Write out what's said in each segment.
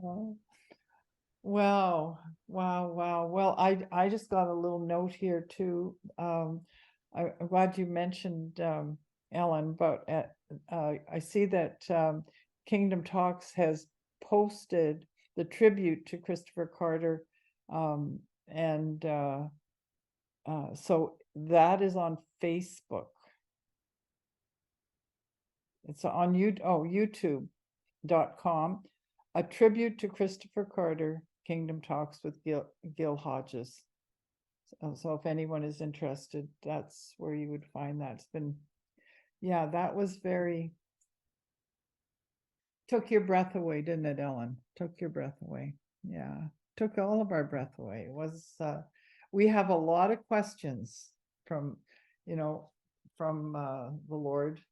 Oh, wow, wow, wow. Well, I just got a little note here too. I'm glad you mentioned Ellen, but I see that Kingdom Talks has posted the tribute to Christopher Carter, um, and so that is on Facebook. It's on YouTube.com. A tribute to Christopher Carter, Kingdom Talks with Gil Hodges. So if anyone is interested, that's where you would find that. It's been, yeah, that was very, took your breath away, didn't it, Ellen? Took your breath away. Yeah, took all of our breath away. It was, we have a lot of questions from, you know, from the Lord.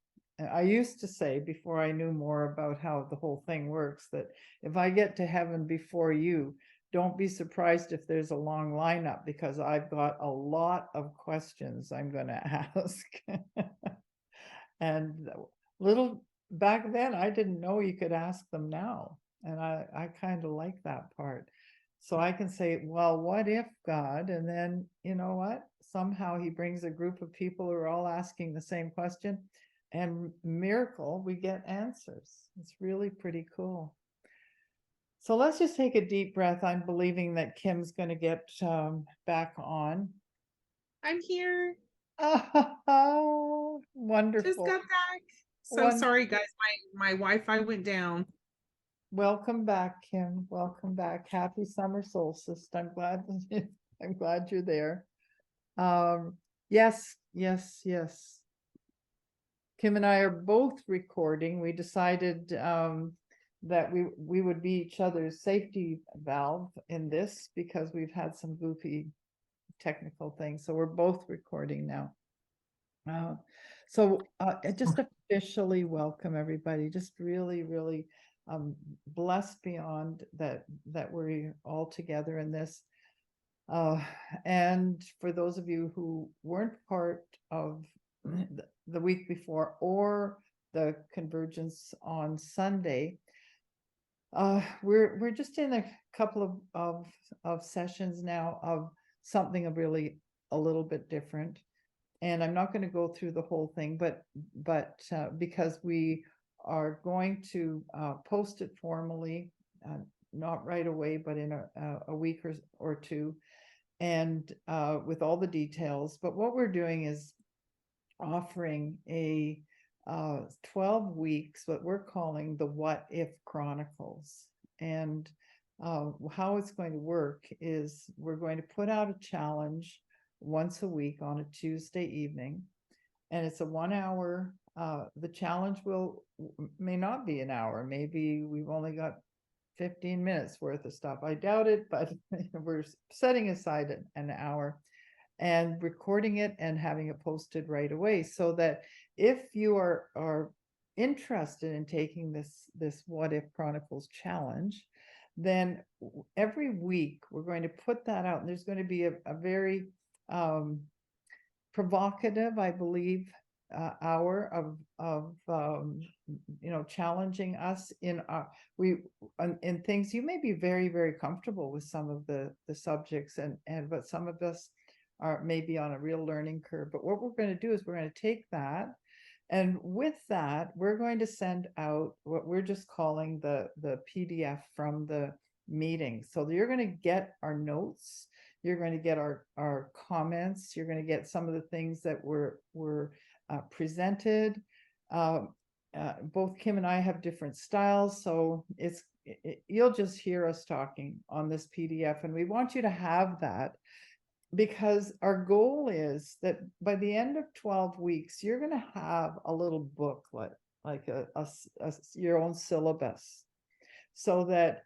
I used to say, before I knew more about how the whole thing works, that if I get to heaven before you, don't be surprised if there's a long lineup, because I've got a lot of questions I'm going to ask. And little back then, I didn't know you could ask them now. And I kind of like that part. So I can say, well, what if God? And then, you know what? Somehow he brings a group of people who are all asking the same question, and miracle, we get answers. It's really pretty cool. So let's just take a deep breath. I'm believing that Kim's going to get back on. I'm here. Oh, Just wonderful. got back. So One, sorry, guys. My Wi-Fi went down. welcome back, Kim. Welcome back. Happy summer solstice. I'm glad I'm glad you're there. Yes, yes, yes. Kim and I are both recording. We decided that we would be each other's safety valve in this, because we've had some goofy technical things. So we're both recording now. So just officially welcome everybody. Just really, really blessed beyond that we're all together in this. And for those of you who weren't part of the week before or the convergence on Sunday, we're just in a couple of sessions now of something really a little bit different. And I'm not going to go through the whole thing, but because we are going to post it formally, not right away, but in a week or two, and with all the details. But what we're doing is offering a 12 weeks, what we're calling the What If Chronicles. And how it's going to work is we're going to put out a challenge once a week on a Tuesday evening, and it's a 1 hour. The challenge may not be an hour. Maybe we've only got 15 minutes worth of stuff. I doubt it, but we're setting aside an hour and recording it and having it posted right away, so that if you are interested in taking this What If Chronicles challenge, then every week we're going to put that out, and there's going to be a very provocative, I believe, hour of challenging us in things. You may be very, very comfortable with some of the subjects, and but some of us are maybe on a real learning curve. But what we're going to do is we're going to take that, and with that, we're going to send out what we're just calling the PDF from the meeting. So you're going to get our notes, you're going to get our comments, you're going to get some of the things that were presented. Both Kim and I have different styles, so you'll just hear us talking on this PDF, and we want you to have that, because our goal is that by the end of 12 weeks, you're going to have a little booklet, like your own syllabus, so that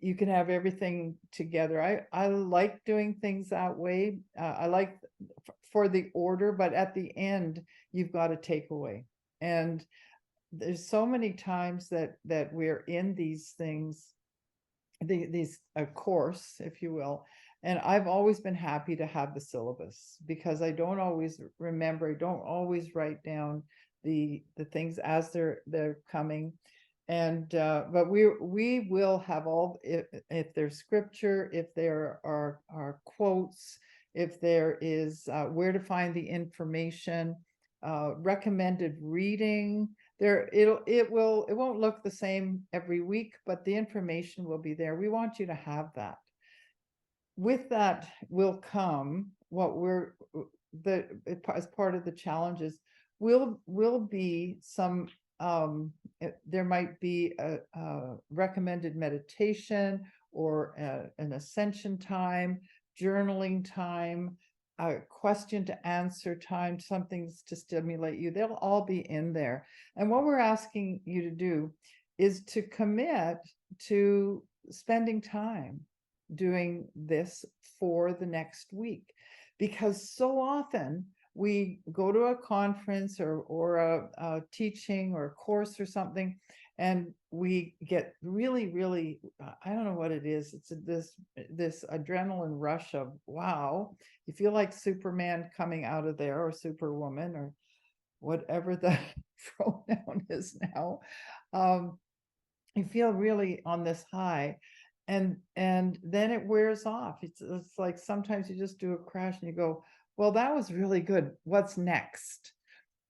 you can have everything together. I like doing things that way. I like for the order, but at the end, you've got a takeaway. And there's so many times that we're in these things, these course, if you will. And I've always been happy to have the syllabus, because I don't always remember, I don't always write down the things as they're coming. But we will have all, if there's scripture, if there are quotes, if there is where to find the information, recommended reading. It won't look the same every week, but the information will be there. We want you to have that. With that will come what as part of the challenges will be some, there might be a recommended meditation or an ascension time, journaling time, a question to answer time, something to stimulate you. They'll all be in there. And what we're asking you to do is to commit to spending time doing this for the next week, because so often we go to a conference or a teaching or a course or something, and we get really, I don't know what it is. It's this adrenaline rush of, wow, you feel like Superman coming out of there, or Superwoman, or whatever the pronoun is now. You feel really on this high, and then it wears off. It's like sometimes you just do a crash and you go, well, that was really good. What's next?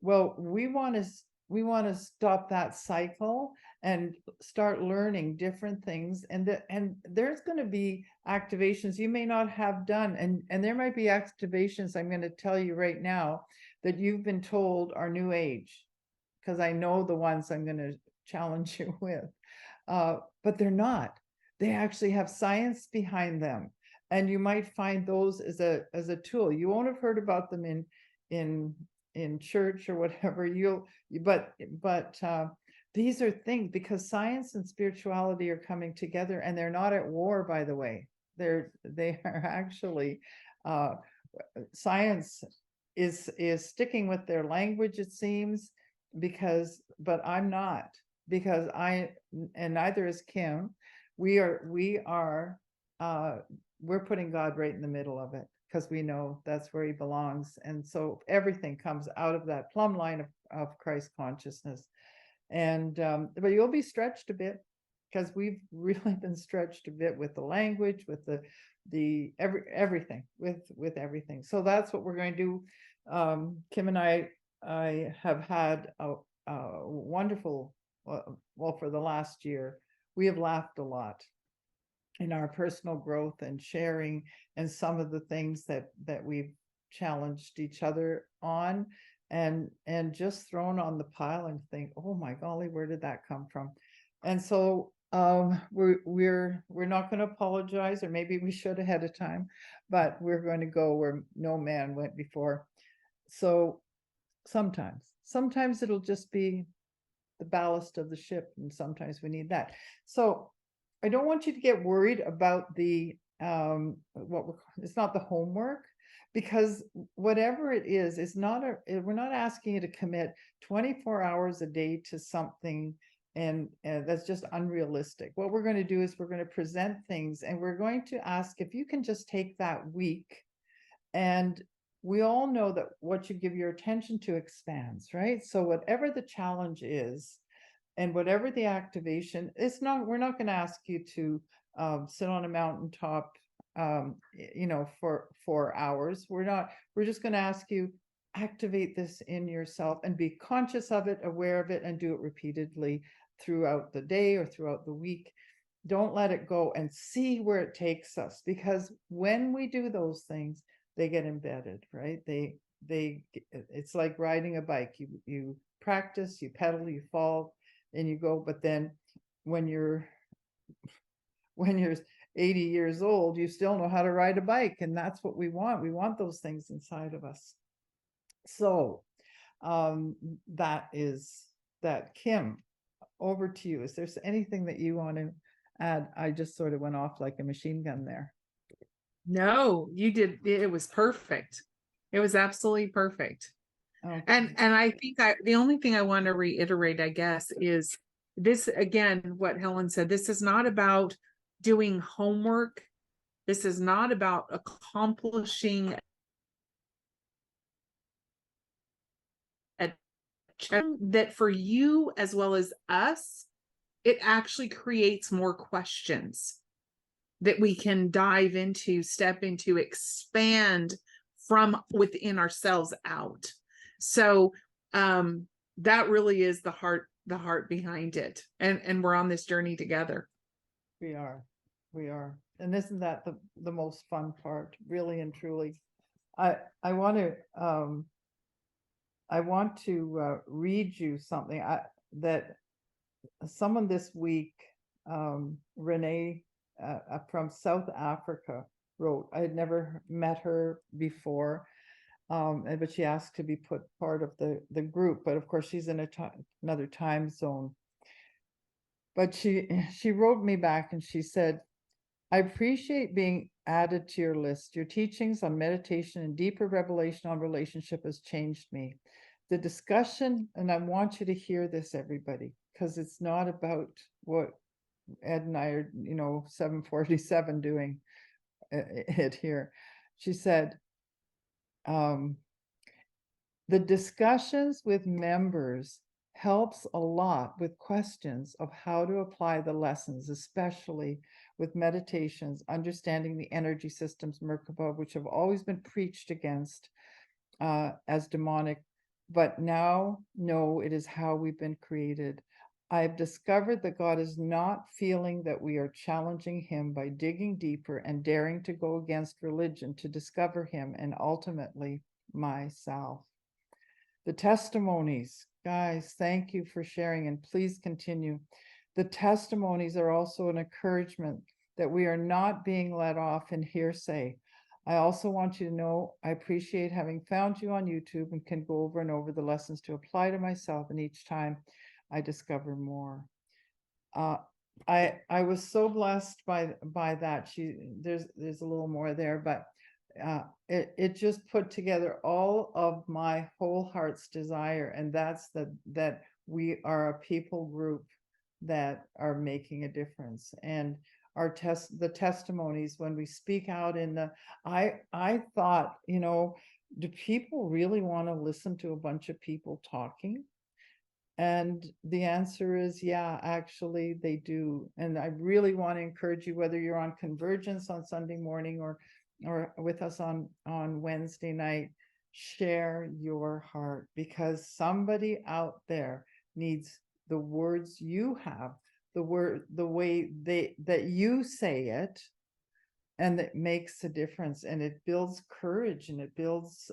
Well, we want to stop that cycle and start learning different things. And there's going to be activations you may not have done. And there might be activations I'm going to tell you right now that you've been told are new age, because I know the ones I'm going to challenge you with. But they're not. They actually have science behind them, and you might find those as a tool. You won't have heard about them in church or whatever. But these are things, because science and spirituality are coming together, and they're not at war, by the way. They are actually, science is sticking with their language, it seems, but I'm not, because and neither is Kim. We're putting God right in the middle of it, because we know that's where he belongs. And so everything comes out of that plumb line of Christ consciousness. And but you'll be stretched a bit, because we've really been stretched a bit with the language, with everything, with everything. So that's what we're going to do. Kim and I have had a wonderful, well, for the last year, we have laughed a lot in our personal growth and sharing, and some of the things that we've challenged each other on, and just thrown on the pile and think, oh my golly, where did that come from? And so we're not going to apologize, or maybe we should ahead of time, but we're going to go where no man went before. So sometimes it'll just be the ballast of the ship, and sometimes we need that. So I don't want you to get worried about the it's not the homework, because whatever it is, we're not asking you to commit 24 hours a day to something, and that's just unrealistic. What we're going to do is we're going to present things, and we're going to ask if you can just take that week, and we all know that what you give your attention to expands, right? So whatever the challenge is, and whatever the activation, we're not going to ask you to sit on a mountaintop, for 4 hours. We're just going to ask you, activate this in yourself and be conscious of it, aware of it, and do it repeatedly throughout the day or throughout the week. Don't let it go, and see where it takes us, because when we do those things, they get embedded, right? It's like riding a bike. You practice, you pedal, you fall, and you go. But then when you're 80 years old, you still know how to ride a bike, and that's what we want. We want those things inside of us. So that. Kim, over to you. Is there anything that you want to add? I just sort of went off like a machine gun there. No, you did. It was perfect. It was absolutely perfect. Okay. And I think the only thing I want to reiterate, I guess, is this, again, what Helen said. This is not about doing homework. This is not about accomplishing a check, that for you as well as us, it actually creates more questions that we can dive into, step into, expand from within ourselves out. So that really is the heart behind it. And we're on this journey together. We are. And isn't that the most fun part, really and truly? I want to read you something that someone this week, Renee from South Africa, wrote. I had never met her before, but she asked to be put part of the group. But of course, she's in another time zone. But she wrote me back and she said, I appreciate being added to your list. Your teachings on meditation and deeper revelation on relationship has changed me. The discussion, and I want you to hear this, everybody, because it's not about what Ed and I are, 747 doing it here. She said, the discussions with members helps a lot with questions of how to apply the lessons, especially with meditations, understanding the energy systems, Merkaba, which have always been preached against as demonic, but now know it is how we've been created. I've discovered that God is not feeling that we are challenging him by digging deeper and daring to go against religion to discover him and ultimately myself. The testimonies, guys, thank you for sharing, and please continue. The testimonies are also an encouragement that we are not being let off in hearsay. I also want you to know I appreciate having found you on YouTube and can go over and over the lessons to apply to myself, and each time I discover more. I was so blessed by that. There's a little more there, but it just put together all of my whole heart's desire, and that's that we are a people group that are making a difference. And the testimonies when we speak out I thought, do people really want to listen to a bunch of people talking? And the answer is, yeah, actually they do. And I really want to encourage you, whether you're on Convergence on Sunday morning or with us on Wednesday night, share your heart, because somebody out there needs the words you have, the way that you say it, and it makes a difference, and it builds courage, and it builds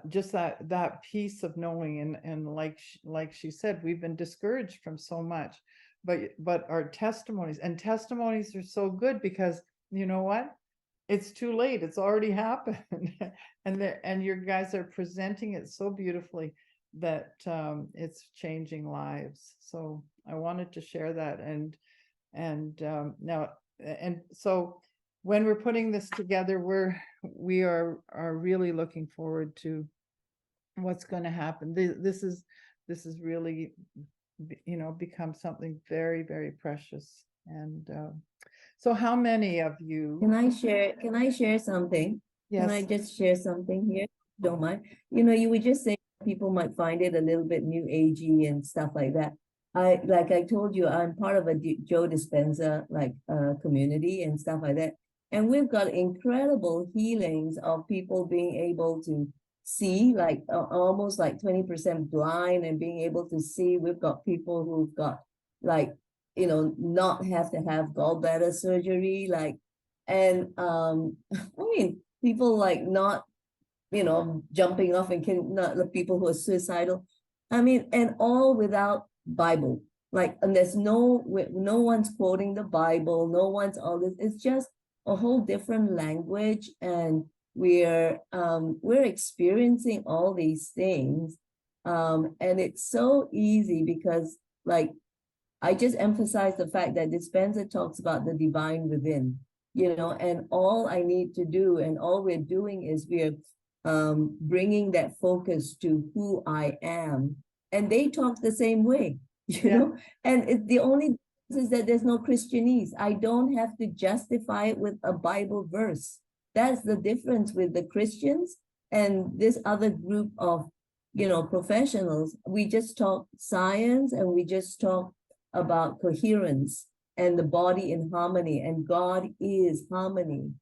just that peace of knowing, and like she said, we've been discouraged from so much, but our testimonies are so good, because you know what? It's too late. It's already happened. and your guys are presenting it so beautifully that it's changing lives. So I wanted to share that. So when we're putting this together, we are really looking forward to what's going to happen. This is really, become something very, very precious. And so how many of you? Can I share something? Yes. Can I just share something here? Don't mind. You would just say people might find it a little bit new agey and stuff like that. Like I told you, I'm part of a Joe Dispenza community and stuff like that. And we've got incredible healings of people being able to see, almost like 20% blind and being able to see. We've got people who've got not have to have gallbladder surgery, people not, jumping off and killing, not the people who are suicidal. And all without Bible. And there's no one's quoting the Bible, no one's all this. It's just a whole different language, and we're experiencing all these things. And it's so easy because I just emphasize the fact that Dispenza talks about the divine within, and all I need to do, and all we're doing is we're bringing that focus to who I am. And they talk the same way, you know, and the only difference is that there's no Christianese. I don't have to justify it with a Bible verse. That's the difference with the Christians and this other group of professionals. We just talk science and we just talk about coherence and the body in harmony, and God is harmony.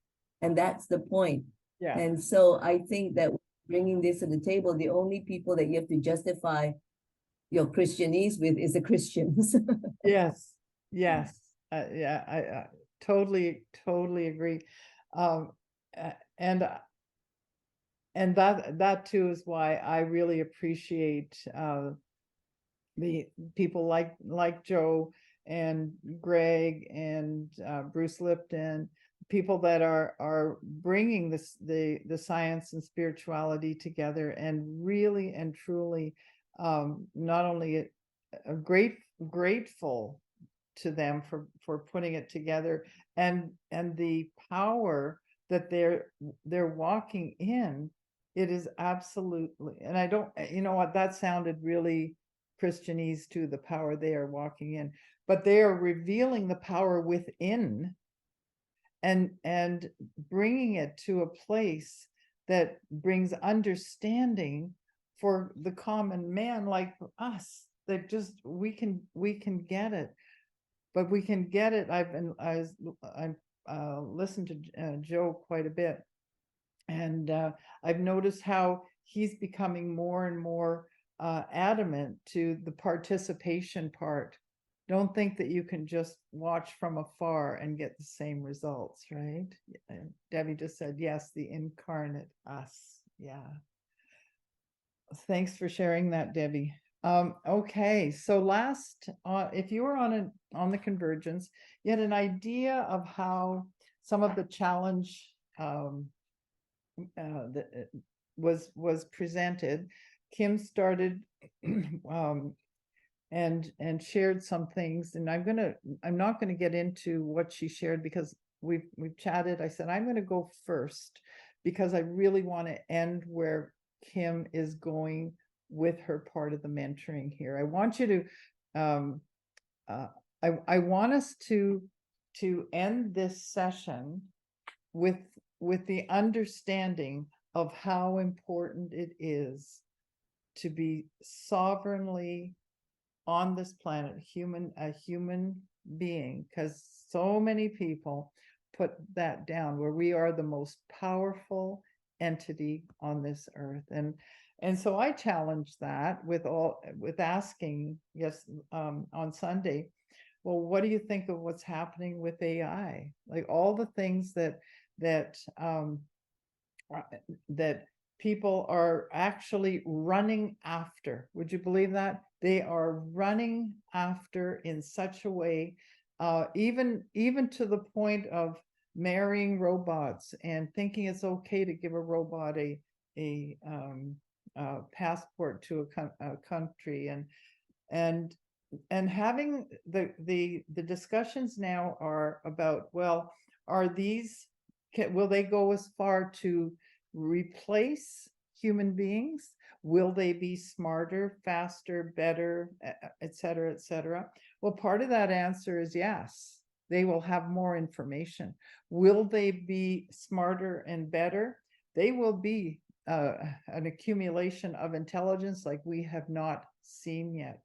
And that's the point. Yeah. And so I think that bringing this to the table, the only people that you have to justify your Christianese with is the Christians. Yes, yes, yeah, I totally agree. Um, uh, and and that too is why I really appreciate the people like Joe and Greg and Bruce Lipton, people that are bringing the science and spirituality together, and really and truly not only grateful to them for putting it together, and the power that they're walking in. It is absolutely, and I don't, you know what, that sounded really Christianese too, the power they are walking in, but they are revealing the power within, and bringing it to a place that brings understanding for the common man like us, that just we can get it. But we can get it. I've listened to Joe quite a bit, and I've noticed how he's becoming more and more adamant to the participation part. Don't think that you can just watch from afar and get the same results, right? And Debbie just said, yes, the incarnate us. Yeah. Thanks for sharing that, Debbie. Okay, so last, if you were on the convergence, you had an idea of how some of the challenge that was presented. Kim started and shared some things, and I'm not gonna get into what she shared because we've chatted. I said I'm gonna go first because I really want to end where Kim is going with her part of the mentoring here. I want you to I want us to end this session with the understanding of how important it is to be sovereignly on this planet, a human being, because so many people put that down, where we are the most powerful entity on this earth. And so I challenge that with asking, yes, on Sunday, well, what do you think of what's happening with AI? Like all the things that people are actually running after. Would you believe that? They are running after in such a way, even to the point of marrying robots and thinking it's okay to give a robot a passport to a country, and having the discussions now are about, well, will they go as far to replace human beings? Will they be smarter, faster, better, et cetera, et cetera? Well, part of that answer is yes. They will have more information. Will they be smarter and better? They will be an accumulation of intelligence like we have not seen yet.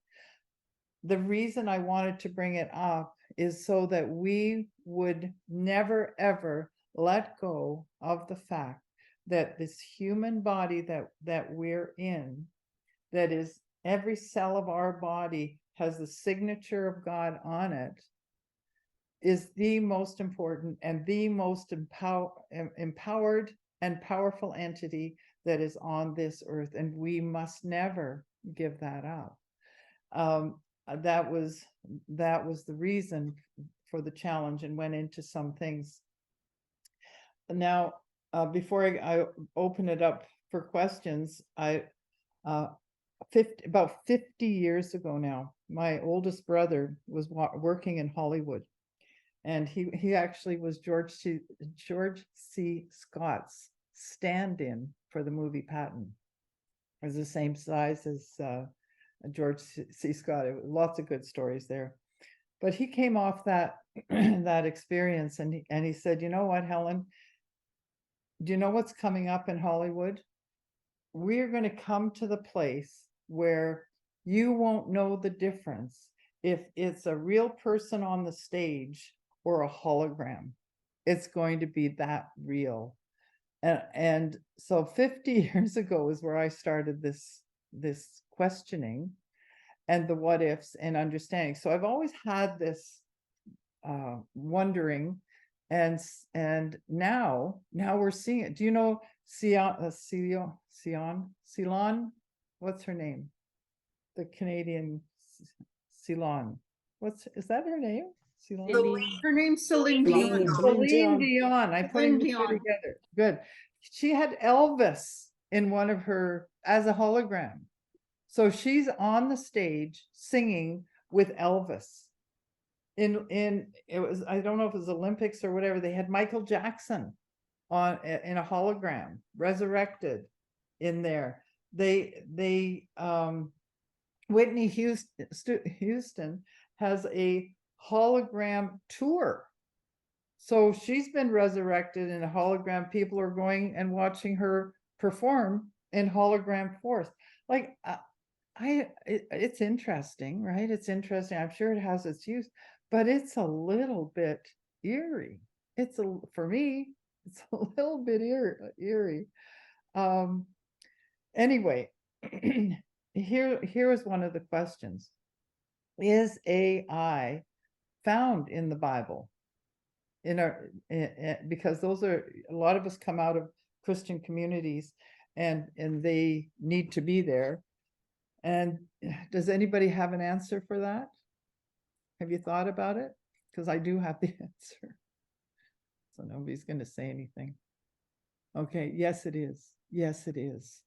The reason I wanted to bring it up is so that we would never, ever let go of the fact that this human body that we're in, that is, every cell of our body has the signature of God on it, is the most important and the most empowered and powerful entity that is on this earth, and we must never give that up. That was the reason for the challenge, and went into some things. Now, before I open it up for questions, about 50 years ago now, my oldest brother was working in Hollywood, and he actually was George C. Scott's stand-in for the movie Patton. It was the same size as George C. Scott. Lots of good stories there. But he came off that that experience, and he said, you know what, Helen, do you know what's coming up in Hollywood? we're going to come to the place where you won't know the difference if it's a real person on the stage or a hologram. It's going to be that real. And so 50 years ago is where I started this questioning and the what ifs and understanding. So I've always had this wondering, and now we're seeing it. Do you know Ceylon? What's her name? The Canadian Ceylon. Is that her name? Ceylon? Her name's Celine Celine. Dion. Celine Dion. I put Celine them Dion. together. Good. She had Elvis in one of her as a hologram. So she's on the stage singing with Elvis. In it was, I don't know if it was Olympics or whatever, they had Michael Jackson on in a hologram, resurrected in there. They Whitney Houston has a hologram tour. So she's been resurrected in a hologram. People are going and watching her perform in hologram force. Like it's interesting, right? It's interesting. I'm sure it has its use, but it's a little bit eerie. For me, it's a little bit eerie. Anyway, here is one of the questions. Is AI found in the Bible? Because those are, a lot of us come out of Christian communities and they need to be there. And does anybody have an answer for that? Have you thought about it? Because I do have the answer. So nobody's going to say anything. Okay, yes, it is. Yes, it is.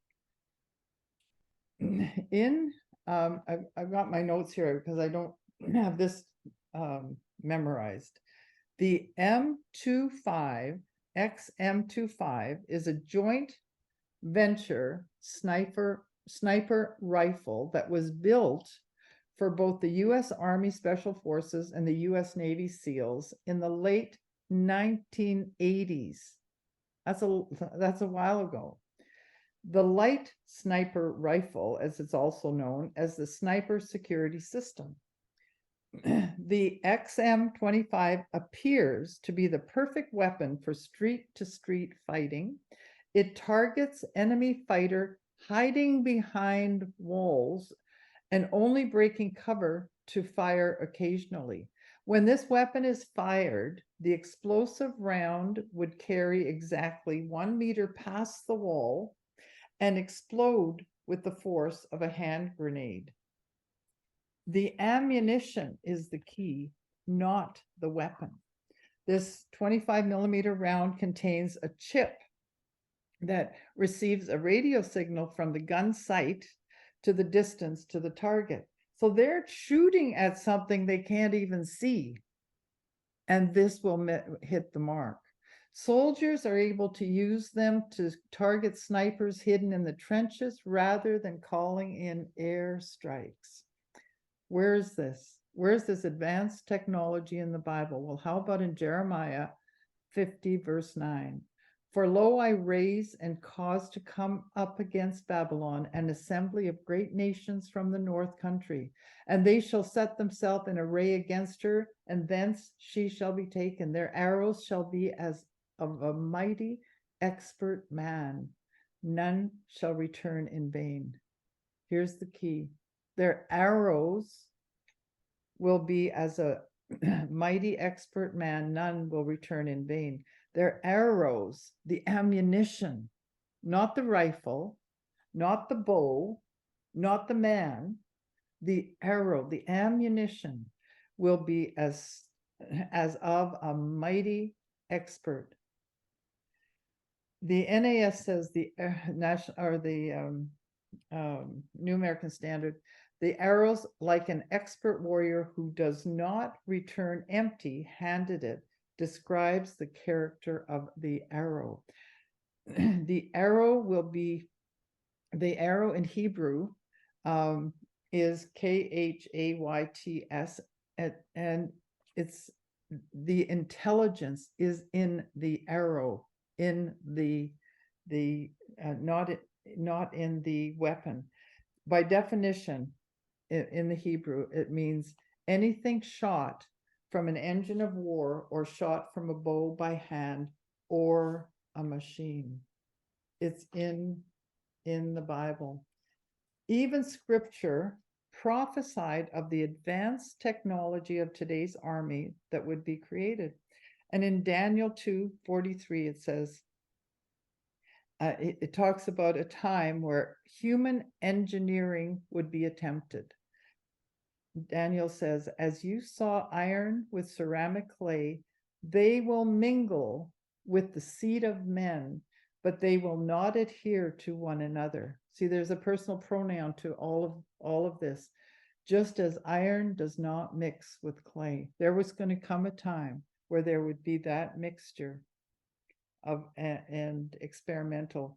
I've got my notes here because I don't have this memorized. The M25, XM25 is a joint venture sniper rifle that was built for both the U.S. Army Special Forces and the U.S. Navy SEALs in the late 1980s. That's a while ago. The light sniper rifle, as it's also known as the sniper security system. The XM25 appears to be the perfect weapon for street-to-street fighting. It targets enemy fighter hiding behind walls and only breaking cover to fire occasionally. When this weapon is fired, the explosive round would carry exactly 1 meter past the wall and explode with the force of a hand grenade. The ammunition is the key, not the weapon. This 25 millimeter round contains a chip that receives a radio signal from the gun sight to the distance to the target. So they're shooting at something they can't even see, and this will hit the mark. Soldiers are able to use them to target snipers hidden in the trenches rather than calling in air strikes. Where is this? Where's this advanced technology in the Bible? Well, how about in Jeremiah 50, verse 9? For lo, I raise and cause to come up against Babylon an assembly of great nations from the north country, and they shall set themselves in array against her, and thence she shall be taken. Their arrows shall be as of a mighty expert man. None shall return in vain. Here's the key. Their arrows will be as a mighty expert man. None will return in vain. Their arrows, the ammunition, not the rifle, not the bow, not the man, the arrow, the ammunition will be as of a mighty expert. The NAS says the national or the New American Standard, the arrows like an expert warrior who does not return empty-handed it, describes the character of the arrow. The arrow in Hebrew is Khayts, and it's the intelligence is in the arrow, in the not not in the weapon. By definition, in the Hebrew, it means anything shot from an engine of war or shot from a bow by hand or a machine. It's in the Bible. Even scripture prophesied of the advanced technology of today's army that would be created. And in Daniel 2:43, it says, it talks about a time where human engineering would be attempted. Daniel says, as you saw iron with ceramic clay, they will mingle with the seed of men, but they will not adhere to one another. See, there's a personal pronoun to all of this. Just as iron does not mix with clay, there was going to come a time where there would be that mixture of and experimental.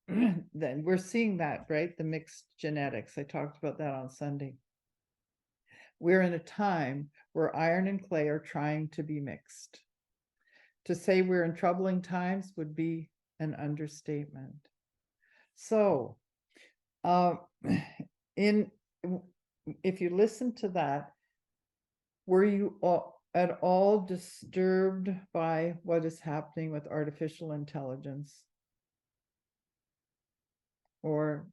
Then we're seeing that, right? The mixed genetics. I talked about that on Sunday. We're in a time where iron and clay are trying to be mixed. To say we're in troubling times would be an understatement. So, if you listen to that, were you at all disturbed by what is happening with artificial intelligence? Or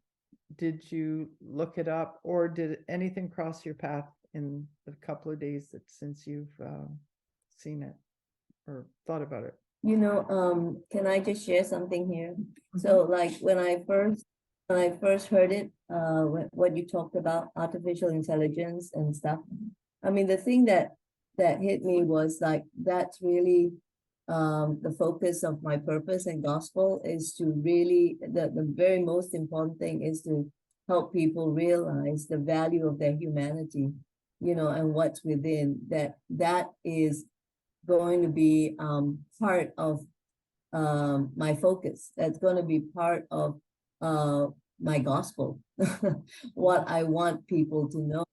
did you look it up, or did anything cross your path in the couple of days since you've seen it or thought about it? Can I just share something here? So like when I first heard it, what you talked about artificial intelligence and stuff, I mean, the thing that hit me was like, that's really the focus of my purpose and gospel is to really, the very most important thing is to help people realize the value of their humanity, and what's within that is going to be part of my focus. That's going to be part of my gospel, what I want people to know.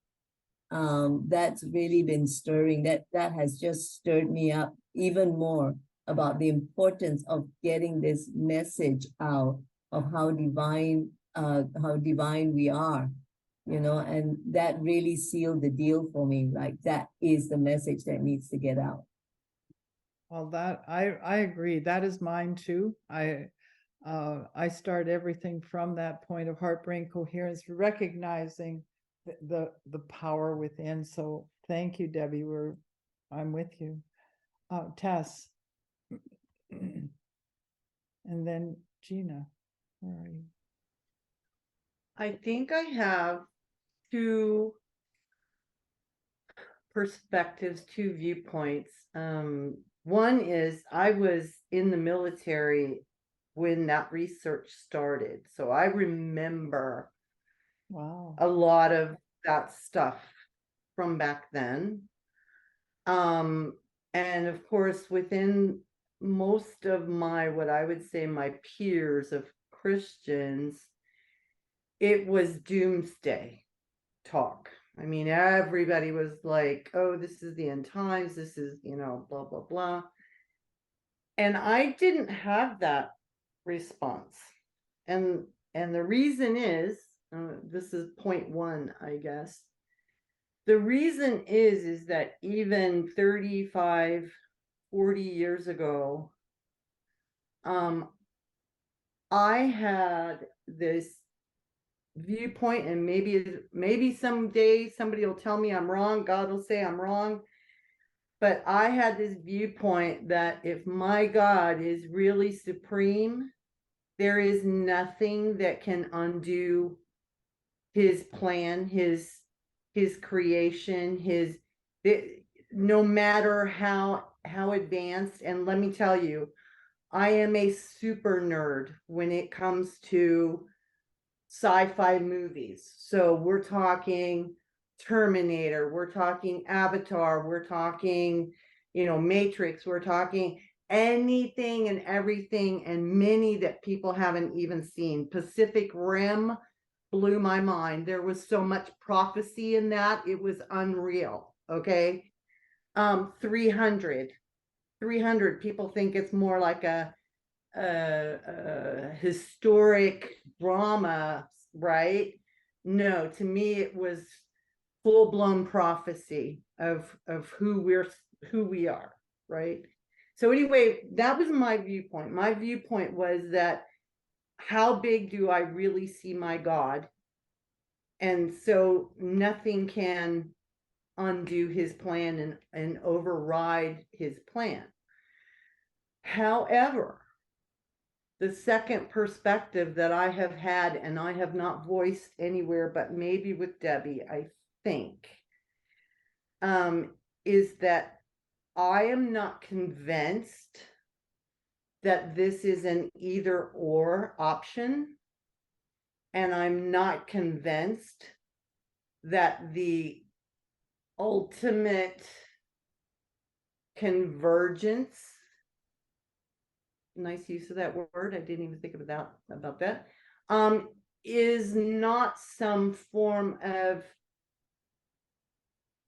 That's really been stirring, that has just stirred me up even more about the importance of getting this message out of how divine we are, and that really sealed the deal for me. Like, that is the message that needs to get out. Well, that I agree. That is mine too. I start everything from that point of heart-brain coherence, recognizing the power within. So thank you, Debbie. I'm with you. Tess. And then Gina, where are you? I think I have two perspectives, two viewpoints. One is I was in the military when that research started. So I remember a lot of that stuff from back then. And of course, within most of what I would say my peers of Christians, it was doomsday talk. I mean, everybody was like, oh, this is the end times. This is, blah, blah, blah. And I didn't have that response. And the reason is, this is point one, I guess. The reason is that even 35, 40 years ago, I had this viewpoint, and maybe someday somebody will tell me I'm wrong. God will say I'm wrong. But I had this viewpoint that if my God is really supreme, there is nothing that can undo his plan, his creation, no matter how advanced. And let me tell you, I am a super nerd when it comes to sci-fi movies. So we're talking Terminator, we're talking Avatar, we're talking, Matrix, we're talking anything and everything, and many that people haven't even seen. Pacific Rim blew my mind. There was so much prophecy in that, it was unreal. Okay. 300 people think it's more like a historic drama, right? No, to me it was full-blown prophecy of who we are, right? So anyway, that was my viewpoint. My viewpoint was that, how big do I really see my God? And so nothing can undo his plan and override his plan. However, the second perspective that I have had, and I have not voiced anywhere, but maybe with Debbie, I think, is that I am not convinced that this is an either or option. And I'm not convinced that the ultimate convergence, nice use of that word, I didn't even think about that, is not some form of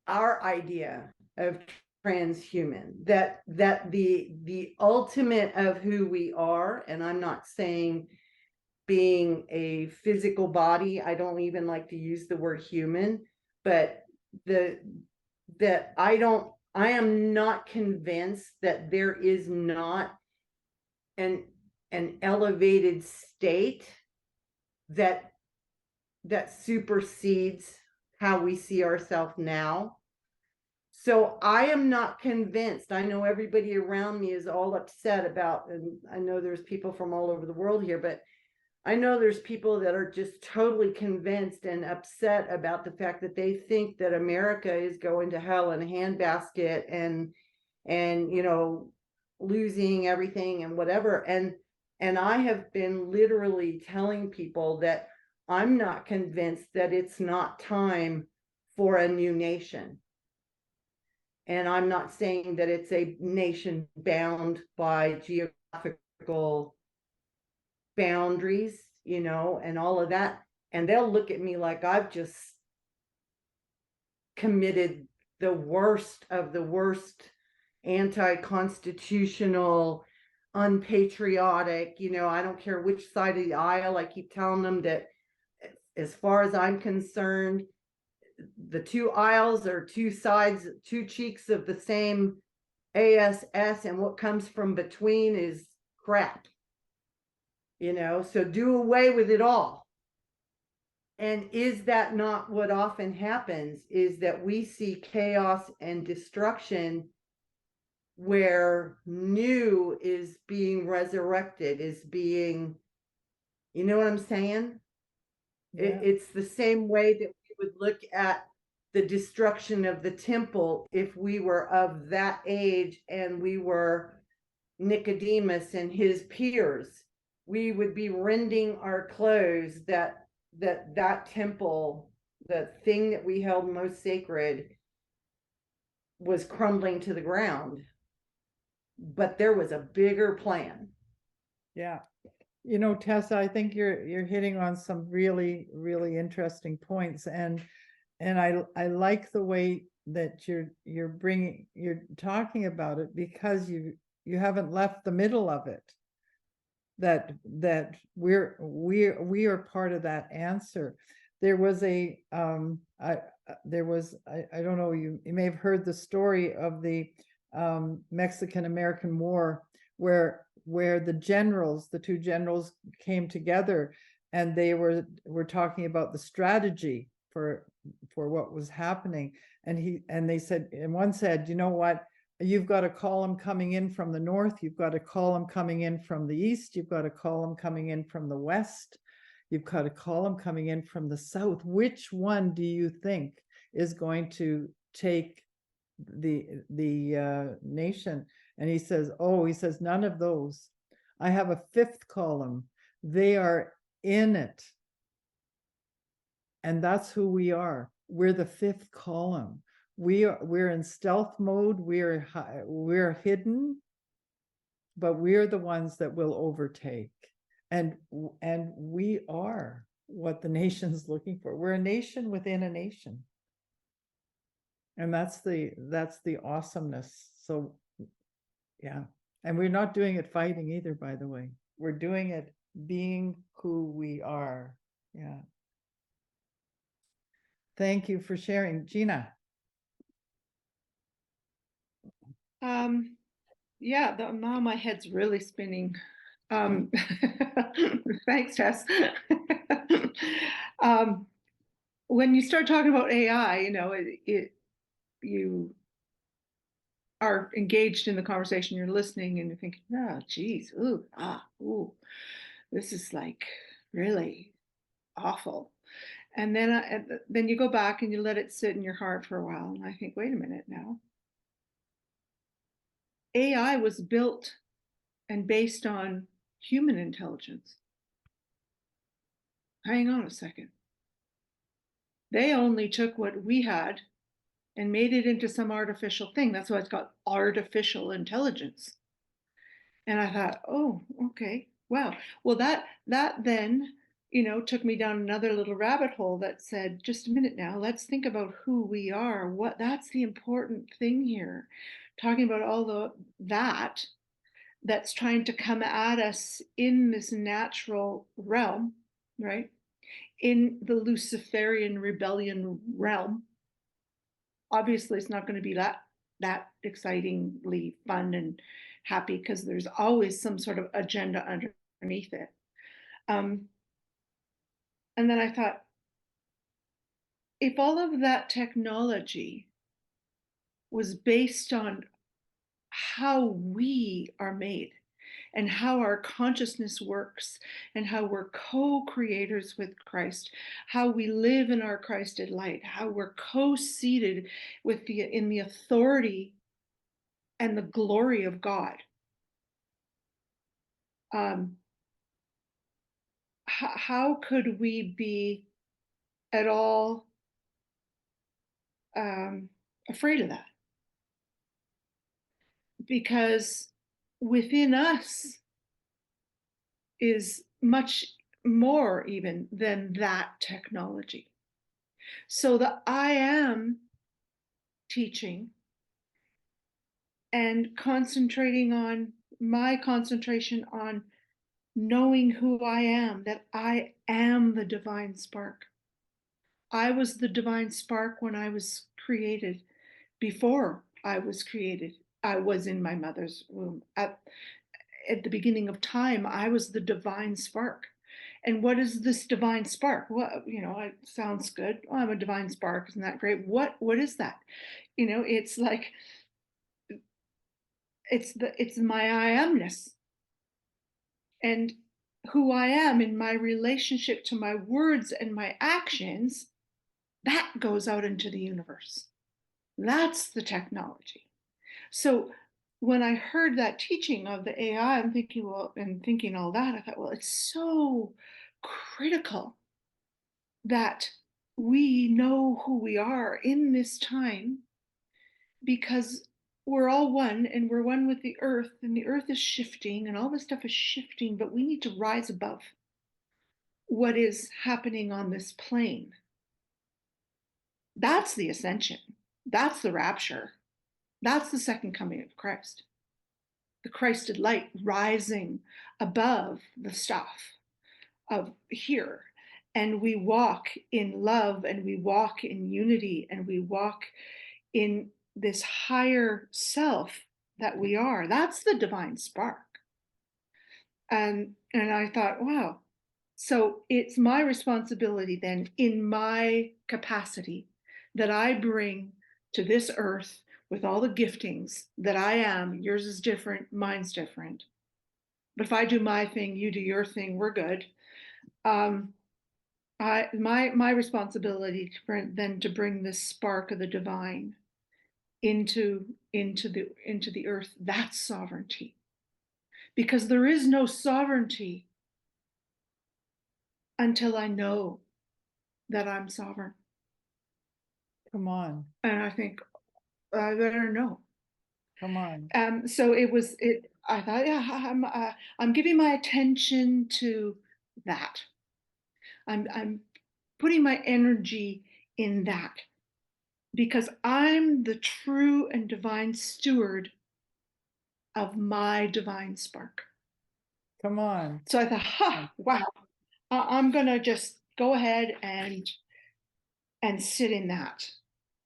our idea of transhuman, that the ultimate of who we are, and I'm not saying being a physical body, I don't even like to use the word human, but I am not convinced that there is not an elevated state that supersedes how we see ourselves now. So I am not convinced. I know everybody around me is all upset about, and I know there's people from all over the world here, but I know there's people that are just totally convinced and upset about the fact that they think that America is going to hell in a handbasket and losing everything and whatever. And I have been literally telling people that I'm not convinced that it's not time for a new nation. And I'm not saying that it's a nation bound by geographical boundaries, and all of that. And they'll look at me like I've just committed the worst of the worst anti-constitutional, unpatriotic, I don't care which side of the aisle. I keep telling them that as far as I'm concerned, the two aisles are two sides, two cheeks of the same ASS, and what comes from between is crap. So do away with it all. And is that not what often happens, is that we see chaos and destruction where new is being resurrected, is being, you know what I'm saying? Yeah. It's the same way that we would look at the destruction of the temple if we were of that age and we were Nicodemus and his peers. We would be rending our clothes that temple, the thing that we held most sacred, was crumbling to the ground. But there was a bigger plan. Yeah. Tessa, I think you're hitting on some really, really interesting points. And I like the way that you're talking about it, because you haven't left the middle of it. That we are part of that answer. There was I don't know, you may have heard the story of the Mexican-American War, where the two generals came together, and they were talking about the strategy for what was happening. And they said, and one said, you know what? You've got a column coming in from the north. You've got a column coming in from the east. You've got a column coming in from the west. You've got a column coming in from the south. Which one do you think is going to take the nation? And he says, none of those. I have a fifth column. They are in it. And that's who we are. We're the fifth column. We're in stealth mode. We're hidden, but we're the ones that will overtake. And we are what the nation's looking for. We're a nation within a nation. And that's the awesomeness. So yeah, And we're not doing it fighting either, by the way. We're doing it being who we are. Yeah. Thank you for sharing. Gina. Yeah, now my head's really spinning. Thanks, Tess. When you start talking about AI, you are engaged in the conversation, you're listening, and you're thinking, oh, geez, this is like really awful. And then you go back and you let it sit in your heart for a while, and I think, wait a minute now. AI was built and based on human intelligence. Hang on a second. They only took what we had and made it into some artificial thing. That's why it's got artificial intelligence. And I thought, oh, okay, wow. Well, that then, took me down another little rabbit hole that said, just a minute now, let's think about who we are. That's the important thing here. Talking about all that's trying to come at us in this natural realm, right? In the Luciferian rebellion realm. Obviously, it's not going to be that excitingly fun and happy, because there's always some sort of agenda underneath it. And then I thought, if all of that technology was based on how we are made and how our consciousness works and how we're co-creators with Christ, how we live in our Christed light, how we're co-seated in the authority and the glory of God. How could we be at all afraid of that? Because within us is much more even than that technology. So the I am teaching and my concentration on knowing who I am, that I am the divine spark. I was the divine spark when I was created. Before I was created, I was in my mother's womb. At the beginning of time, I was the divine spark. And what is this divine spark? Well, it sounds good. Oh, I'm a divine spark. Isn't that great? What is that? It's like, it's my I amness. And who I am in my relationship to my words and my actions, that goes out into the universe. That's the technology. So when I heard that teaching of the AI, I'm thinking, thinking all that, I thought, well, it's so critical that we know who we are in this time, because we're all one, and we're one with the earth, and the earth is shifting and all this stuff is shifting, but we need to rise above what is happening on this plane. That's the ascension. That's the rapture. That's the second coming of Christ. The Christed light rising above the stuff of here. And we walk in love, and we walk in unity, and we walk in this higher self that we are. That's the divine spark. And I thought, wow. So it's my responsibility then, in my capacity, that I bring to this earth with all the giftings that I am. Yours is different, mine's different. But if I do my thing, you do your thing, we're good. My responsibility then to bring this spark of the divine into the earth. That's sovereignty. Because there is no sovereignty until I know that I'm sovereign. Come on. And I think I better know. Come on. So I thought, yeah, I'm giving my attention to that. I'm putting my energy in that, because I'm the true and divine steward of my divine spark. Come on. So I thought, wow, I'm going to just go ahead and sit in that.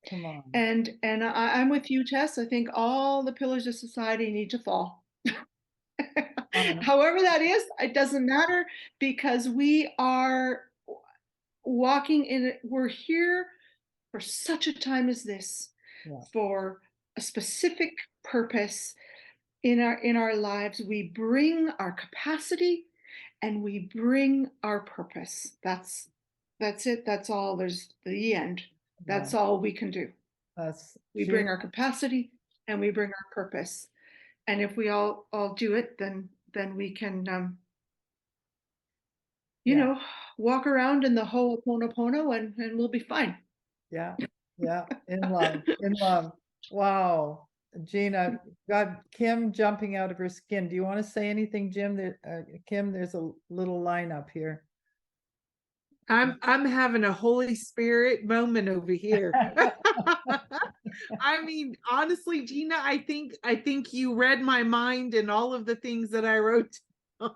Come on. And I'm with you, Tess. I think all the pillars of society need to fall. However that is, it doesn't matter, because we are walking in it. We're here for such a time as this, for a specific purpose in our lives. We bring our capacity and we bring our purpose. That's it. That's all. There's the end. That's all we can do. We bring our capacity and we bring our purpose. And if we all do it, then we can you know, walk around in the Ho'oponopono and we'll be fine. Yeah. In love. Wow. Gina, got Kim jumping out of her skin. Do you want to say anything, Jim? Kim, there's a little line up here. I'm having a Holy Spirit moment over here. I mean, honestly, Gina, I think you read my mind and all of the things that I wrote down.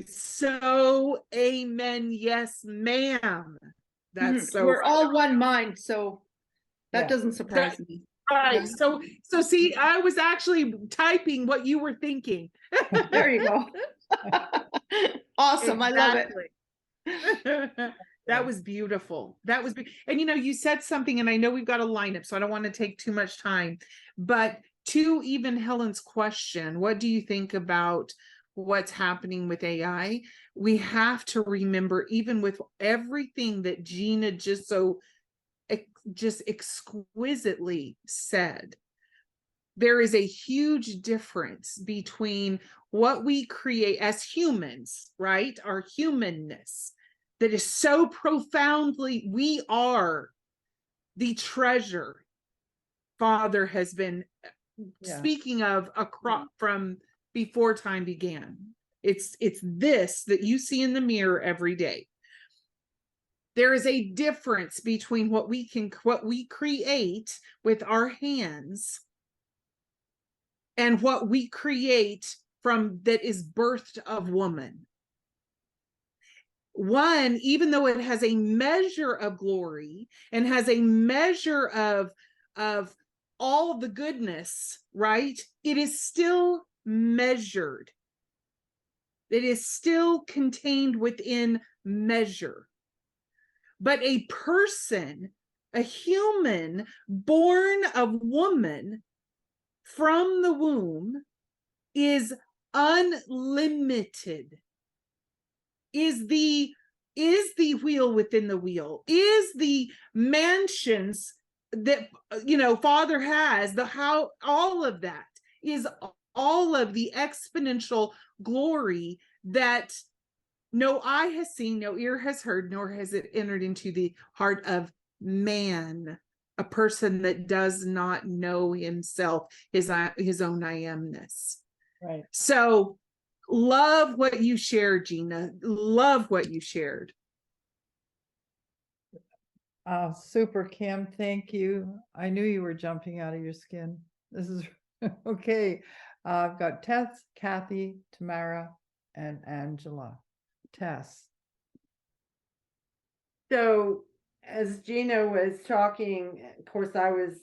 So, amen. Yes, ma'am. That's so. We're all one mind, so that doesn't surprise me. Right. So see, I was actually typing what you were thinking. There you go. Awesome. Exactly. I love it. That was beautiful. And you said something, and I know we've got a lineup, so I don't want to take too much time, but to even Helen's question, what do you think about what's happening with AI? We have to remember, even with everything that Gina just exquisitely said, there is a huge difference between what we create as humans, right? Our humanness, that is so profoundly, we are the treasure Father has been speaking of from before time began. It's this that you see in the mirror every day. There is a difference between what we create with our hands and what we create from that is birthed of woman. One, even though it has a measure of glory and has a measure of all the goodness, right? It is still measured. It is still contained within measure. But a person, a human born of woman from the womb, is unlimited. Is the wheel within the wheel, is the mansions that Father has, all of that is all of the exponential glory that no eye has seen, no ear has heard, nor has it entered into the heart of man, a person that does not know himself, his own I amness. Right. So love what you shared, Gina. Love what you shared. Super, Kim. Thank you. I knew you were jumping out of your skin. This is okay. I've got Tess, Kathy, Tamara, and Angela. Tess. So as Gina was talking, of course, I was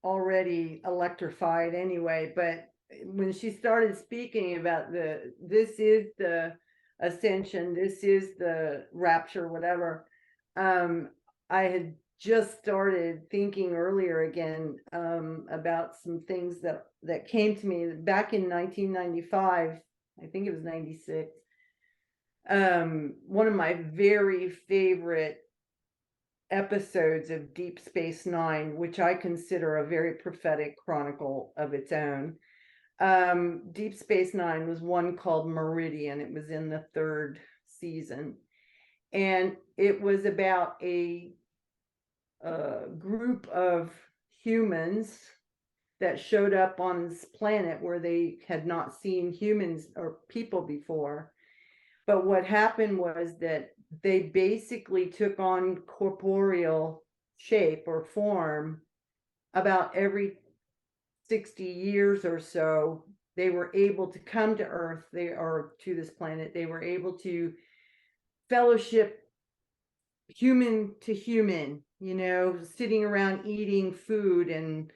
already electrified anyway, but when she started speaking about this is the ascension, this is the rapture, whatever, I had just started thinking earlier again about some things that came to me back in 1995. I think it was 96. One of my very favorite episodes of Deep Space Nine, which I consider a very prophetic chronicle of its own. Deep Space Nine was one called Meridian. It was in the 3rd season, and it was about a group of humans that showed up on this planet where they had not seen humans or people before. But what happened was that they basically took on corporeal shape or form about every 60 years or so, they were able to come to Earth, to this planet, they were able to fellowship human to human, sitting around eating food and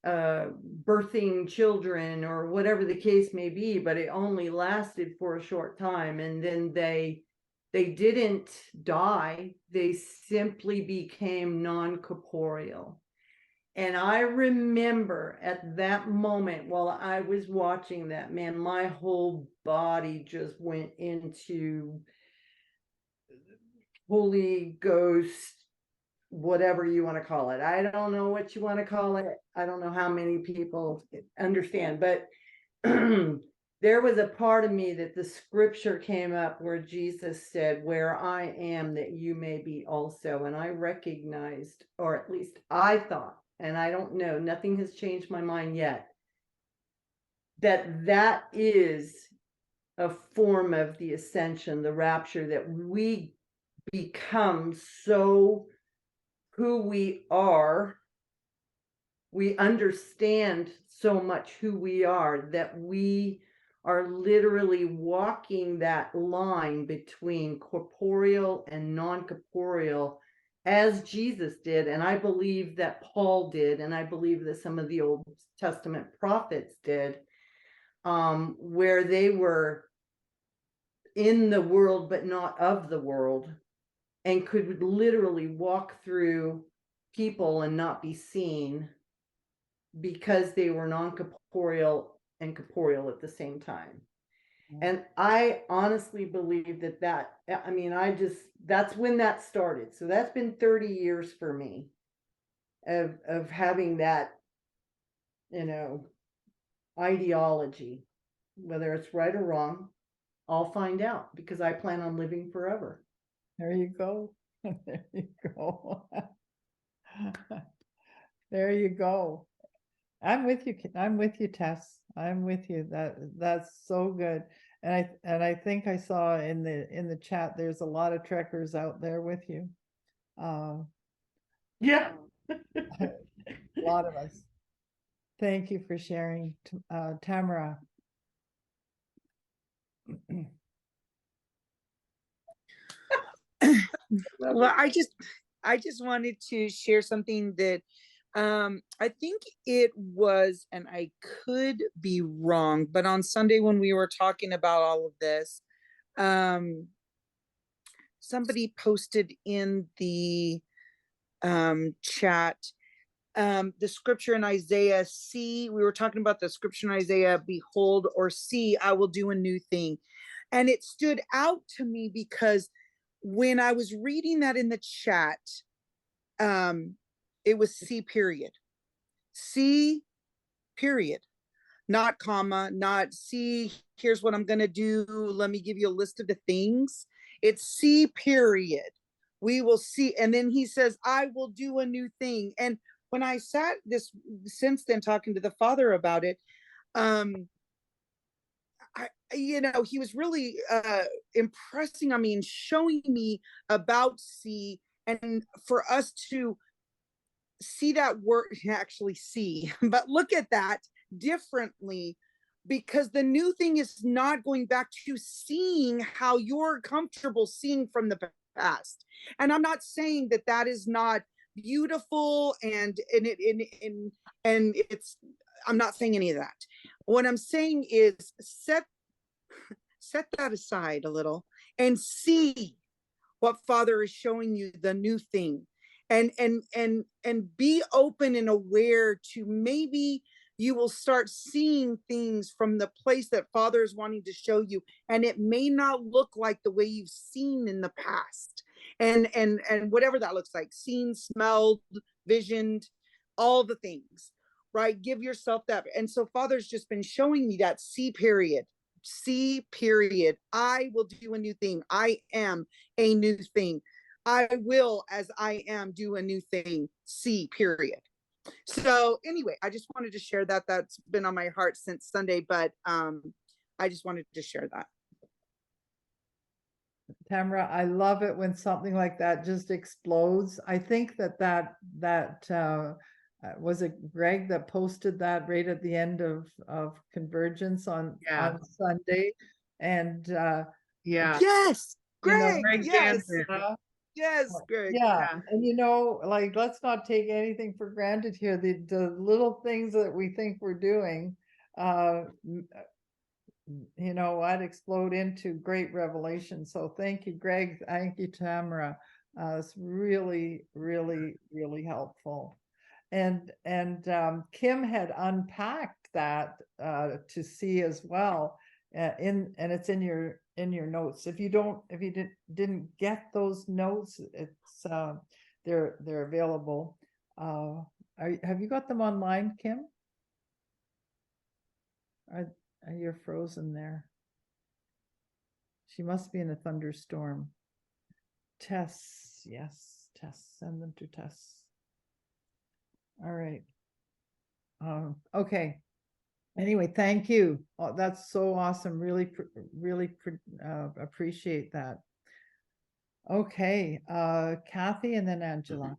birthing children or whatever the case may be, but it only lasted for a short time. And then they didn't die, they simply became non-corporeal. And I remember at that moment, while I was watching that, man, my whole body just went into Holy Ghost, whatever you want to call it. I don't know what you want to call it. I don't know how many people understand, but there was a part of me that the scripture came up where Jesus said, "Where I am, that you may be also." And I recognized, or at least I thought, and I don't know, nothing has changed my mind yet, that is a form of the ascension, the rapture, that we become so who we are, we understand so much who we are, that we are literally walking that line between corporeal and non-corporeal, as Jesus did, and I believe that Paul did, and I believe that some of the Old Testament prophets did, where they were in the world but not of the world, and could literally walk through people and not be seen because they were non-corporeal and corporeal at the same time. And I honestly believe that's when that started. So that's been 30 years for me of having that, ideology. Whether it's right or wrong, I'll find out, because I plan on living forever. There you go. There you go. There you go. I'm with you. I'm with you, Tess. I'm with you. That's so good. And I think I saw in the chat, there's a lot of trekkers out there with you. Yeah. A lot of us. Thank you for sharing, Tamara. Well, I just wanted to share something that I think it was, and I could be wrong, but on Sunday when we were talking about all of this, somebody posted in the chat the scripture in Isaiah, we were talking about the scripture in Isaiah, behold, or see, I will do a new thing. And it stood out to me because when I was reading that in the chat, it was see period, not comma, not see, here's what I'm going to do, let me give you a list of the things. It's see period. We will see. And then he says, I will do a new thing. And when I sat since then talking to the Father about it, he was really impressing on me and showing me about see, and for us to see that word, actually see, but look at that differently, because the new thing is not going back to seeing how you're comfortable seeing from the past. And I'm not saying that is not beautiful and it's, I'm not saying any of that. What I'm saying is set that aside a little and see what Father is showing you, the new thing, and be open and aware to, maybe you will start seeing things from the place that Father is wanting to show you, and it may not look like the way you've seen in the past, and whatever that looks like, seen, smelled, visioned, all the things, right? Give yourself that. And so Father's just been showing me that see period, I will do a new thing. I am a new thing. I will, as I am, do a new thing, see period. So anyway, I just wanted to share that. That's been on my heart since Sunday, but I just wanted to share that. Tamara, I love it when something like that just explodes. I think that was it Greg that posted that right at the end of Convergence on Sunday? And Yeah. Yes, you know, Greg, Greg yes, Jansen. yes, Greg. yeah, and you know, like, let's not take anything for granted here. The little things that we think we're doing, you know what, explode into great revelation. So thank you, Greg. Thank you, Tamara. It's really, really, really helpful. And Kim had unpacked that to see as well, and it's in your notes. If you didn't get those notes, it's they're available. Have you got them online, Kim? You're frozen there. She must be in a thunderstorm. Tess, yes, Tess, send them to Tess. All right. Okay. Anyway, thank you. Oh, that's so awesome. Really, really appreciate that. Okay, Kathy and then Angela.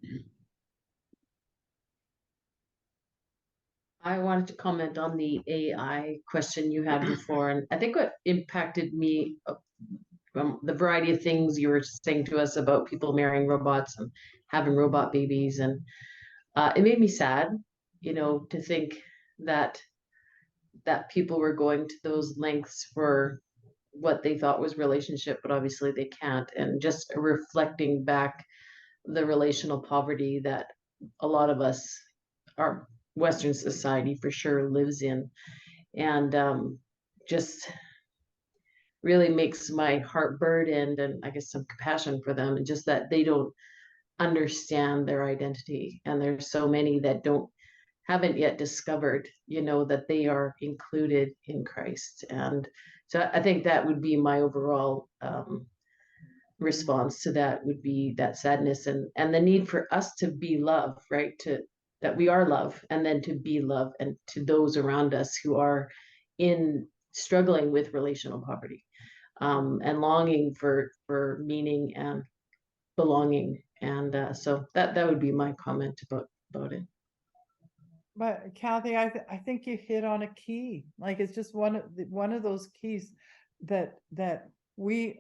I wanted to comment on the AI question you had before, and I think what impacted me from the variety of things you were saying to us about people marrying robots and having robot babies, and it made me sad, you know, to think that people were going to those lengths for what they thought was relationship, but obviously they can't, and just reflecting back the relational poverty that a lot of us, our Western society for sure, lives in, and just really makes my heart burdened, and I guess some compassion for them, and just that they don't understand their identity, and there's so many that haven't yet discovered, you know, that they are included in Christ. And so I think that would be my overall response to that, would be that sadness and the need for us to be love, right? That we are love, and then to be love, and to those around us who are struggling with relational poverty, and longing for meaning and belonging. And so that would be my comment about it. But Kathy, I think you hit on a key. Like, it's just one of those keys that we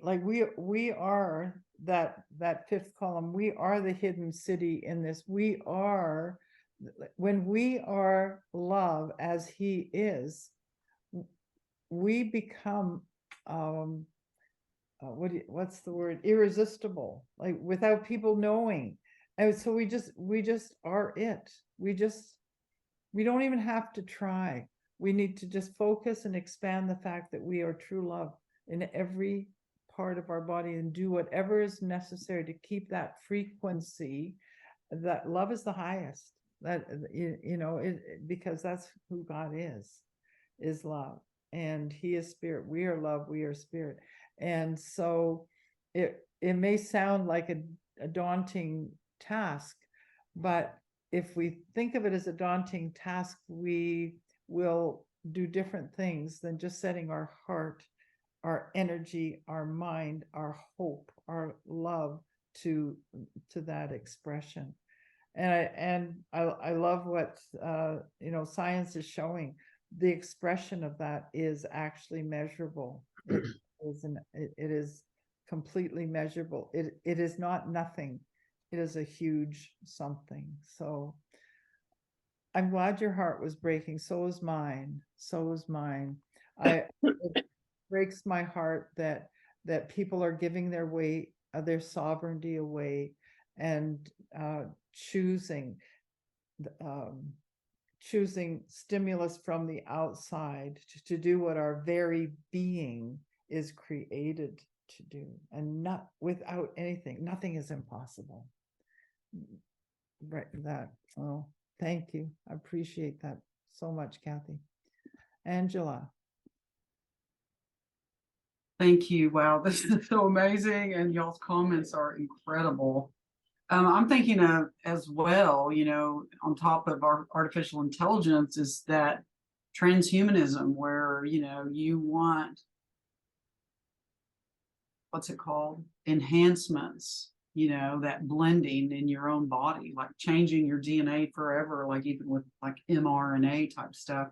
are that fifth column. We are the hidden city in this. We are, when we are love as he is, we become what's the word, irresistible, like, without people knowing. And so we just are it. We don't even have to try. We need to just focus and expand the fact that we are true love in every part of our body, and do whatever is necessary to keep that frequency. That love is the highest. That, you know, because that's who God is love, and he is spirit. We are love, we are spirit. And so it may sound like a daunting task, but if we think of it as a daunting task, we will do different things than just setting our heart, our energy, our mind, our hope, our love to that expression. And I love what you know, science is showing. The expression of that is actually measurable. It is completely measurable. It is not nothing. It is a huge something. So I'm glad your heart was breaking. So is mine. So is mine. It breaks my heart that people are giving their sovereignty away, and choosing stimulus from the outside to do what our very being is created to do, and not without anything. Nothing is impossible. Right, that. Oh, thank you. I appreciate that so much, Kathy. Angela. Thank you. Wow, this is so amazing, and y'all's comments are incredible. I'm thinking of as well, you know, on top of our artificial intelligence, is that transhumanism, where, you know, you want, what's it called? Enhancements you know, that blending in your own body, like changing your DNA forever, like even with like mRNA type stuff.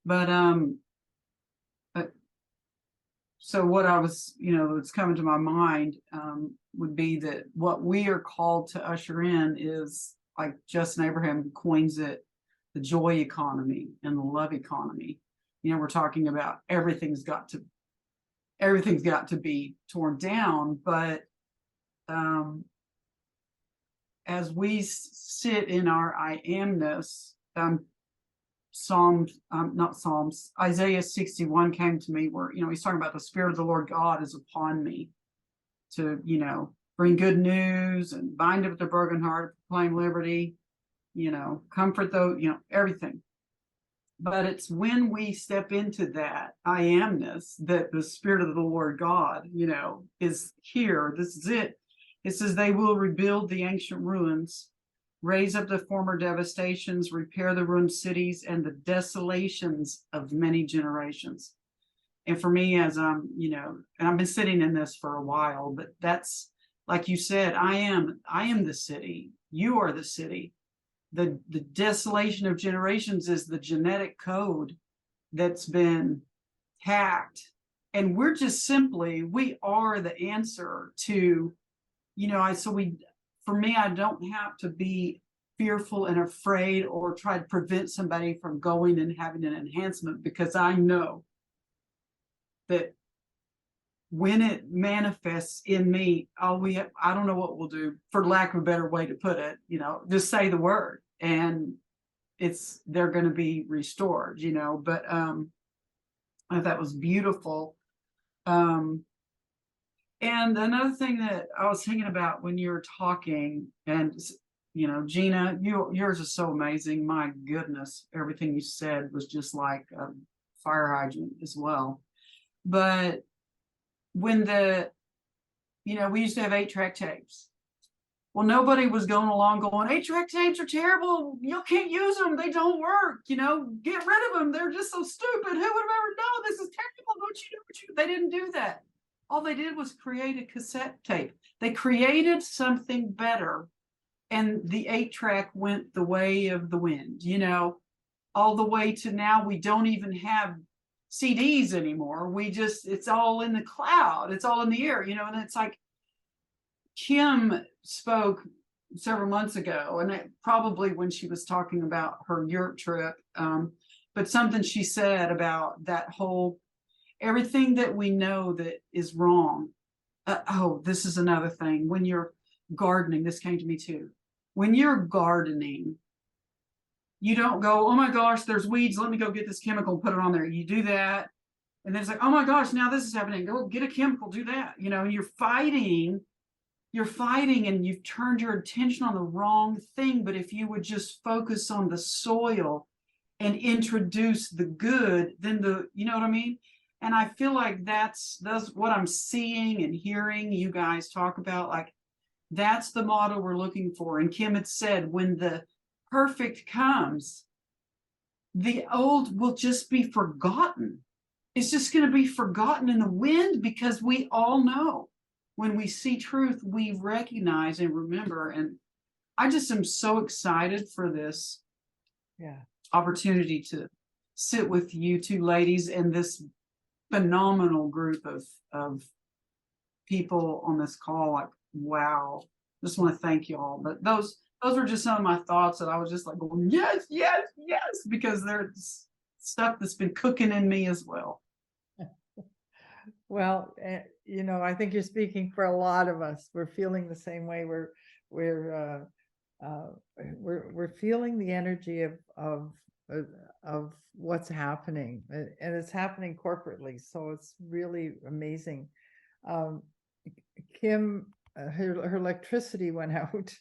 But so what I was, you know, what's coming to my mind would be that what we are called to usher in is, like Justin Abraham coins it, the joy economy and the love economy. You know, we're talking about everything's got to be torn down, but as we sit in our I amness, Isaiah 61 came to me, where, you know, he's talking about the Spirit of the Lord God is upon me to, you know, bring good news and bind up the brokenhearted, proclaim liberty, you know, comfort those, you know, everything. But it's when we step into that I amness that the Spirit of the Lord God, you know, is here. This is it. It says they will rebuild the ancient ruins, raise up the former devastations, repair the ruined cities and the desolations of many generations. And for me, as I'm, you know, and I've been sitting in this for a while, but that's, like you said, I am the city. You are the city. The desolation of generations is the genetic code that's been hacked. And we're just simply, we are the answer to, you know, for me, I don't have to be fearful and afraid or try to prevent somebody from going and having an enhancement, because I know that when it manifests in me, I don't know what we'll do, for lack of a better way to put it, you know, just say the word and they're going to be restored, you know. But that was beautiful. And another thing that I was thinking about when you were talking, and, you know, Gina, yours is so amazing. My goodness, everything you said was just like a fire hydrant as well. But when you know, we used to have 8-track tapes. Well, nobody was going along going, 8-track tapes are terrible. You can't use them. They don't work. You know, get rid of them. They're just so stupid. Who would have ever known this is terrible? Don't you know they didn't do that. All they did was create a cassette tape. They created something better, and the 8-track went the way of the wind, you know, all the way to now we don't even have CDs anymore. It's all in the cloud. It's all in the air, you know. And it's like Kim spoke several months ago, and probably when she was talking about her Europe trip, but something she said about that whole, everything that we know that is wrong. This is another thing. When you're gardening, this came to me too. When you're gardening, you don't go, oh my gosh, there's weeds. Let me go get this chemical and put it on there. You do that. And then it's like, oh my gosh, now this is happening. Go get a chemical, do that. You know, and you're fighting and you've turned your attention on the wrong thing. But if you would just focus on the soil and introduce the good, then you know what I mean? And I feel like that's what I'm seeing and hearing you guys talk about. Like, that's the model we're looking for. And Kim had said, when the perfect comes, the old will just be forgotten. It's just going to be forgotten in the wind, because we all know when we see truth, we recognize and remember. And I just am so excited for this opportunity to sit with you two ladies and this phenomenal group of people on this call. Like, wow, just want to thank you all. But those were just some of my thoughts that I was just like going, yes, because there's stuff that's been cooking in me as well. Well, you know, I think you're speaking for a lot of us. We're feeling the same way. We're feeling the energy of what's happening, and it's happening corporately. So it's really amazing. Kim, her electricity went out,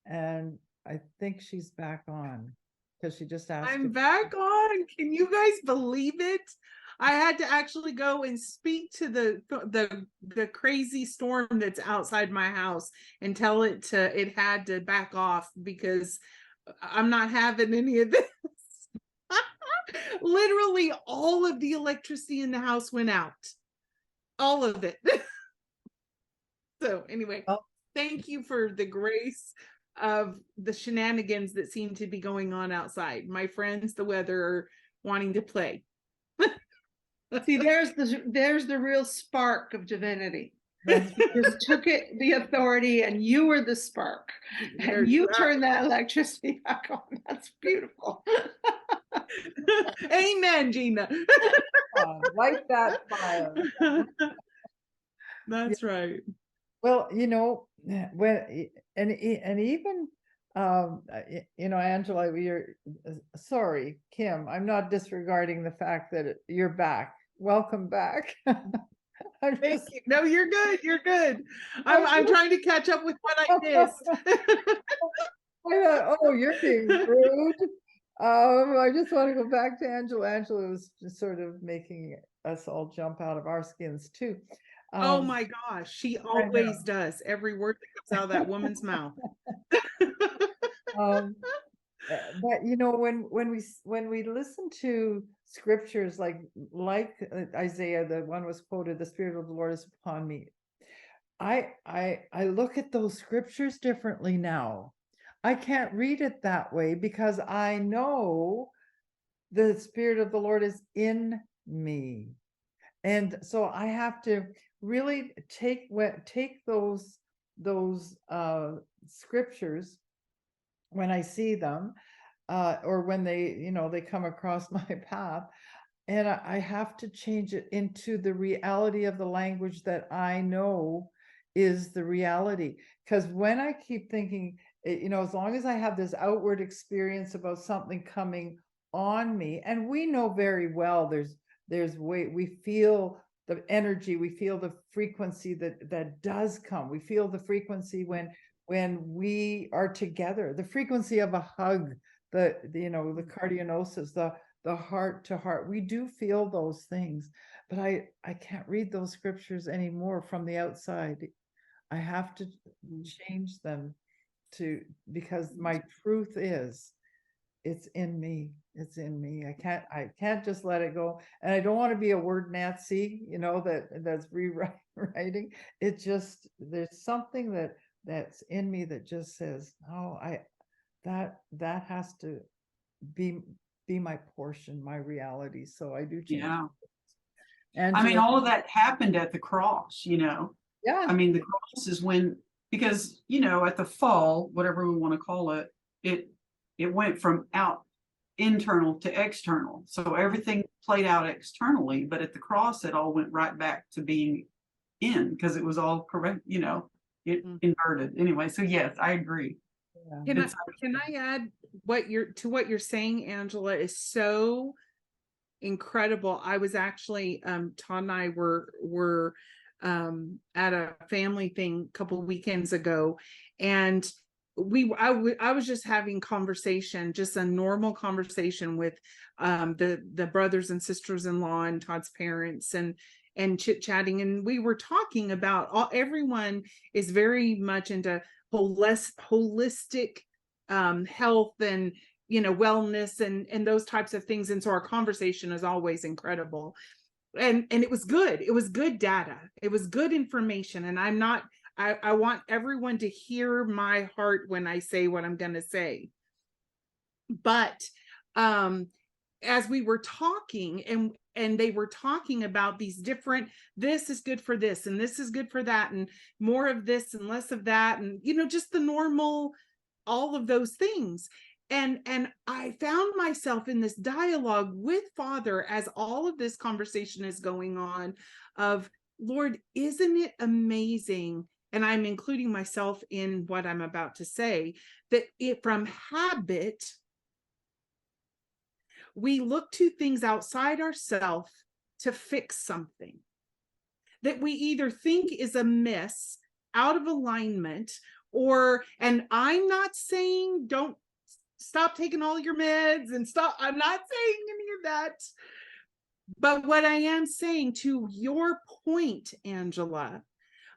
and I think she's back on, because she just asked. I'm back on. Can you guys believe it? I had to actually go and speak to the crazy storm that's outside my house and tell it had to back off, because I'm not having any of this. Literally all of the electricity in the house went out. All of it. So anyway. Thank you for the grace of the shenanigans that seem to be going on outside. My friends, the weather, are wanting to play. See, there's the real spark of divinity. That's You just took it, the authority, and you were the spark. There And you you are. turned that electricity back on. That's beautiful. Amen, Gina. light that fire. That's right. Well, when and even Angela, we're sorry, Kim. I'm not disregarding the fact that you're back. Welcome back. I'm Thank just, you. No, you're good. You're good. I'm trying to catch up with what I missed. I thought, oh, you're being rude. I just want to go back to Angela. Angela was just sort of making us all jump out of our skins too. Oh my gosh, she always does. Every word that comes out of that woman's mouth. But when we listen to scriptures like Isaiah, the one was quoted, "The Spirit of the Lord is upon me." I look at those scriptures differently now. I can't read it that way because I know the Spirit of the Lord is in me. And so I have to really take those scriptures when I see them, or when they come across my path, and I have to change it into the reality of the language that I know is the reality. Because when I keep thinking, as long as I have this outward experience about something coming on me, and we know very well there's way, we feel the energy, we feel the frequency that does come. We feel the frequency when we are together, the frequency of a hug, the cardionosis, the heart to heart. We do feel those things, but I can't read those scriptures anymore from the outside. I have to change them because my truth is, it's in me. It's in me. I can't just let it go. And I don't want to be a word Nazi, that's rewriting. It just, there's something that's in me that just says, oh, that has to be my portion, my reality. So I do change. Yeah. And I mean, all of that happened at the cross, yeah. I mean, the cross is when, because, at the fall, whatever we want to call it, it went from internal to external. So everything played out externally, but at the cross, it all went right back to being in, because it was all correct, it inverted. Anyway, so yes, I agree. Yeah. Can I add what you're saying, Angela, is so incredible. I was actually Todd and I were at a family thing a couple weekends ago, and I was just having conversation, just a normal conversation with the brothers and sisters-in-law and Todd's parents, and chit-chatting, and we were talking about everyone is very much into holistic health and wellness and those types of things, and so our conversation is always incredible, and it was good data, it was good information, and I want everyone to hear my heart when I say what I'm going to say. But as we were talking, and they were talking about these different, this is good for this, and this is good for that, and more of this and less of that, and just the normal, all of those things. And I found myself in this dialogue with Father as all of this conversation is going on of, Lord, isn't it amazing? And I'm including myself in what I'm about to say, that from habit, we look to things outside ourselves to fix something that we either think is amiss, out of alignment, and I'm not saying don't stop taking all your meds and stop. I'm not saying any of that. But what I am saying, to your point, Angela,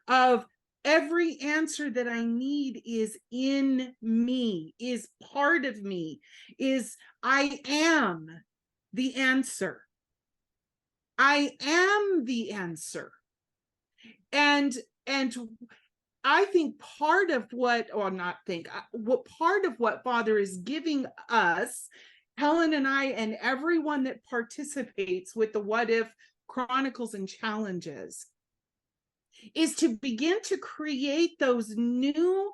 of every answer that I need is in me, is part of me, is I am the answer. I am the answer. And I think part of what, or not think, what part of what Father is giving us, Helen and I, and everyone that participates with the What If Chronicles and Challenges, is to begin to create those new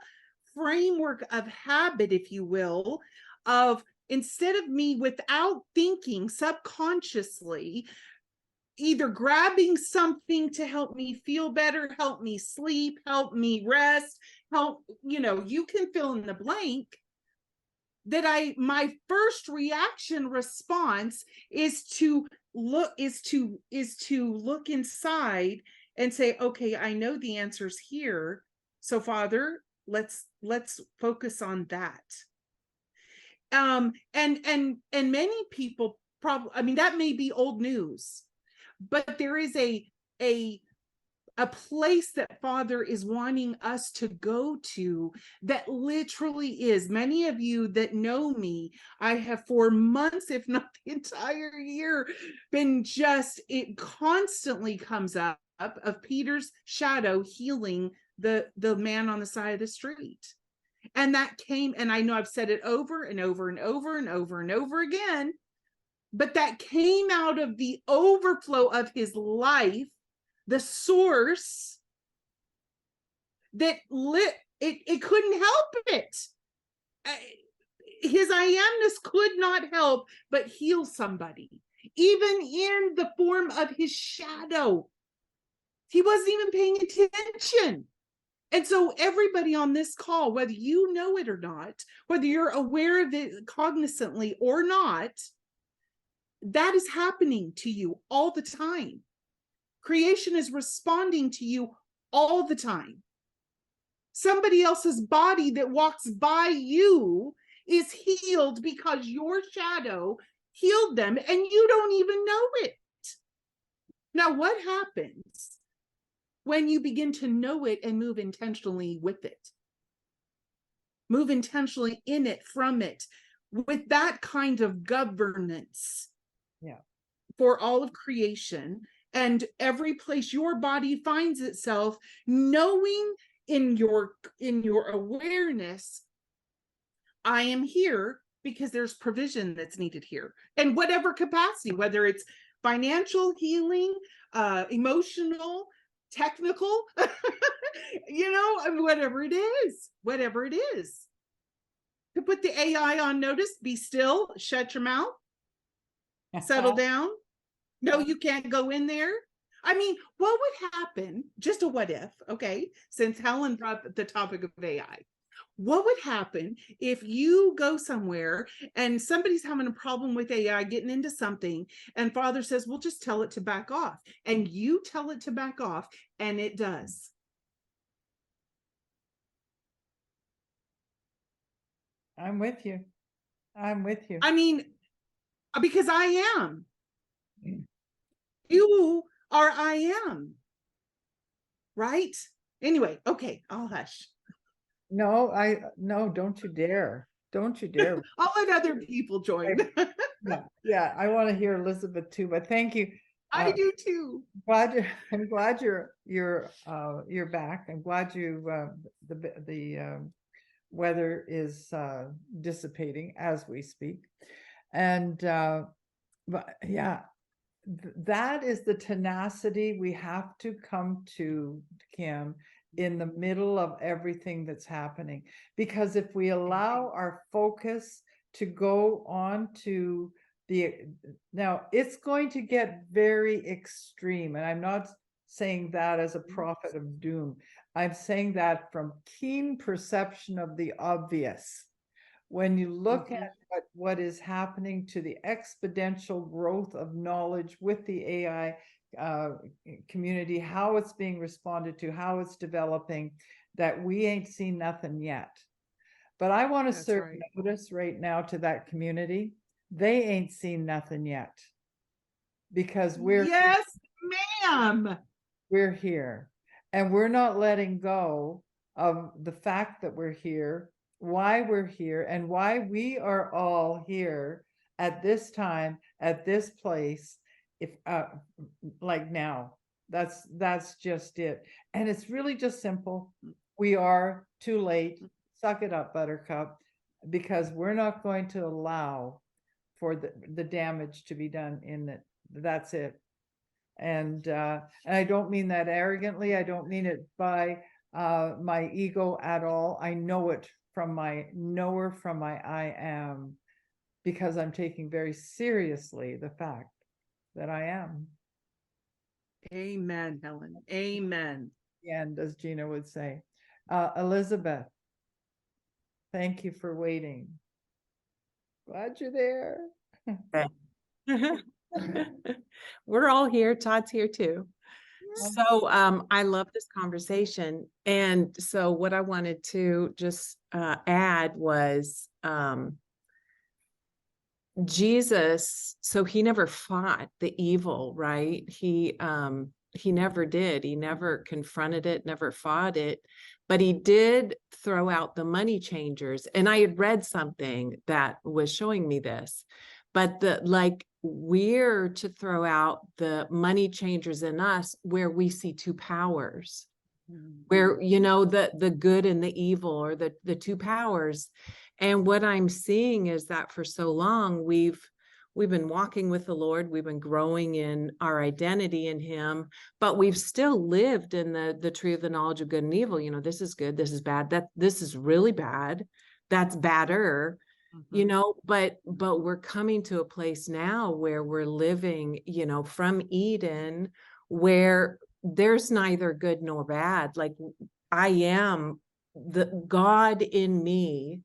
framework of habit, if you will, of instead of me without thinking subconsciously, either grabbing something to help me feel better, help me sleep, help me rest, help, you can fill in the blank, that my first reaction response is to look inside and say, okay, I know the answer's here. So Father, let's focus on that. And many people probably, I mean, that may be old news, but there is a place that Father is wanting us to go to that literally is, many of you that know me, I have for months, if not the entire year, been it constantly comes up of Peter's shadow healing the man on the side of the street. And that came, and I know I've said it over and over and over and over and over again, but that came out of the overflow of his life, the source that it couldn't help it. His I amness could not help but heal somebody, even in the form of his shadow. He wasn't even paying attention. And so everybody on this call, whether you know it or not, whether you're aware of it cognizantly or not, that is happening to you all the time. Creation is responding to you all the time. Somebody else's body that walks by you is healed because your shadow healed them and you don't even know it. Now, what happens when you begin to know it and move intentionally with it? Move intentionally in it, from it, with that kind of governance. Yeah. For all of creation and every place your body finds itself, knowing in your awareness, I am here because there's provision that's needed here, and whatever capacity, whether it's financial healing, emotional, technical, whatever it is, to put the AI on notice, be still, shut your mouth, settle down. No, you can't go in there. I mean, what would happen, just a what if, okay, since Helen brought up the topic of AI, what would happen if you go somewhere and somebody's having a problem with AI getting into something and Father says, well, just tell it to back off, and you tell it to back off and it does? I'm with you. I mean, because I am. You are I am. Right? Anyway, okay, I'll hush. No, don't you dare. Don't you dare. I'll let other people join. Yeah, I want to hear Elizabeth too, but thank you. I do too. I'm glad you're back. I'm glad the weather is dissipating as we speak. And but yeah, that is the tenacity we have to come to, Kim, in the middle of everything that's happening. Because if we allow our focus to go on to now it's going to get very extreme, and I'm not saying that as a prophet of doom. I'm saying that from keen perception of the obvious. When you look at what is happening to the exponential growth of knowledge with the AI community, how it's being responded to, how it's developing, that we ain't seen nothing yet. But I want to serve notice right now to that community. They ain't seen nothing yet, because yes, ma'am. We're here, and we're not letting go of the fact that we're here, why we're here, and why we are all here at this time, at this place, if like now. That's just it. And it's really just simple. we are too late. Suck it up, Buttercup, because we're not going to allow for the damage to be done in it. That's it. And I don't mean that arrogantly. I don't mean it by my ego at all. I know it from my knower, from my I am, because I'm taking very seriously the fact that I am. Amen, Helen. Amen. And as Gina would say, Elizabeth, thank you for waiting. Glad you're there. We're all here. Todd's here too. So I love this conversation. And so what I wanted to just add was Jesus, so he never fought the evil, right? He never did. He never confronted it, never fought it, but he did throw out the money changers. And I had read something that was showing me this, but we're to throw out the money changers in us where we see two powers, where, you know, the good and the evil, or the two powers. And what I'm seeing is that for so long, we've been walking with the Lord, we've been growing in our identity in him, but we've still lived in the tree of the knowledge of good and evil. You know, this is good, this is bad, this is really bad, that's badder. You know, but we're coming to a place now where we're living, you know, from Eden, where there's neither good nor bad. Like, I am the God in me,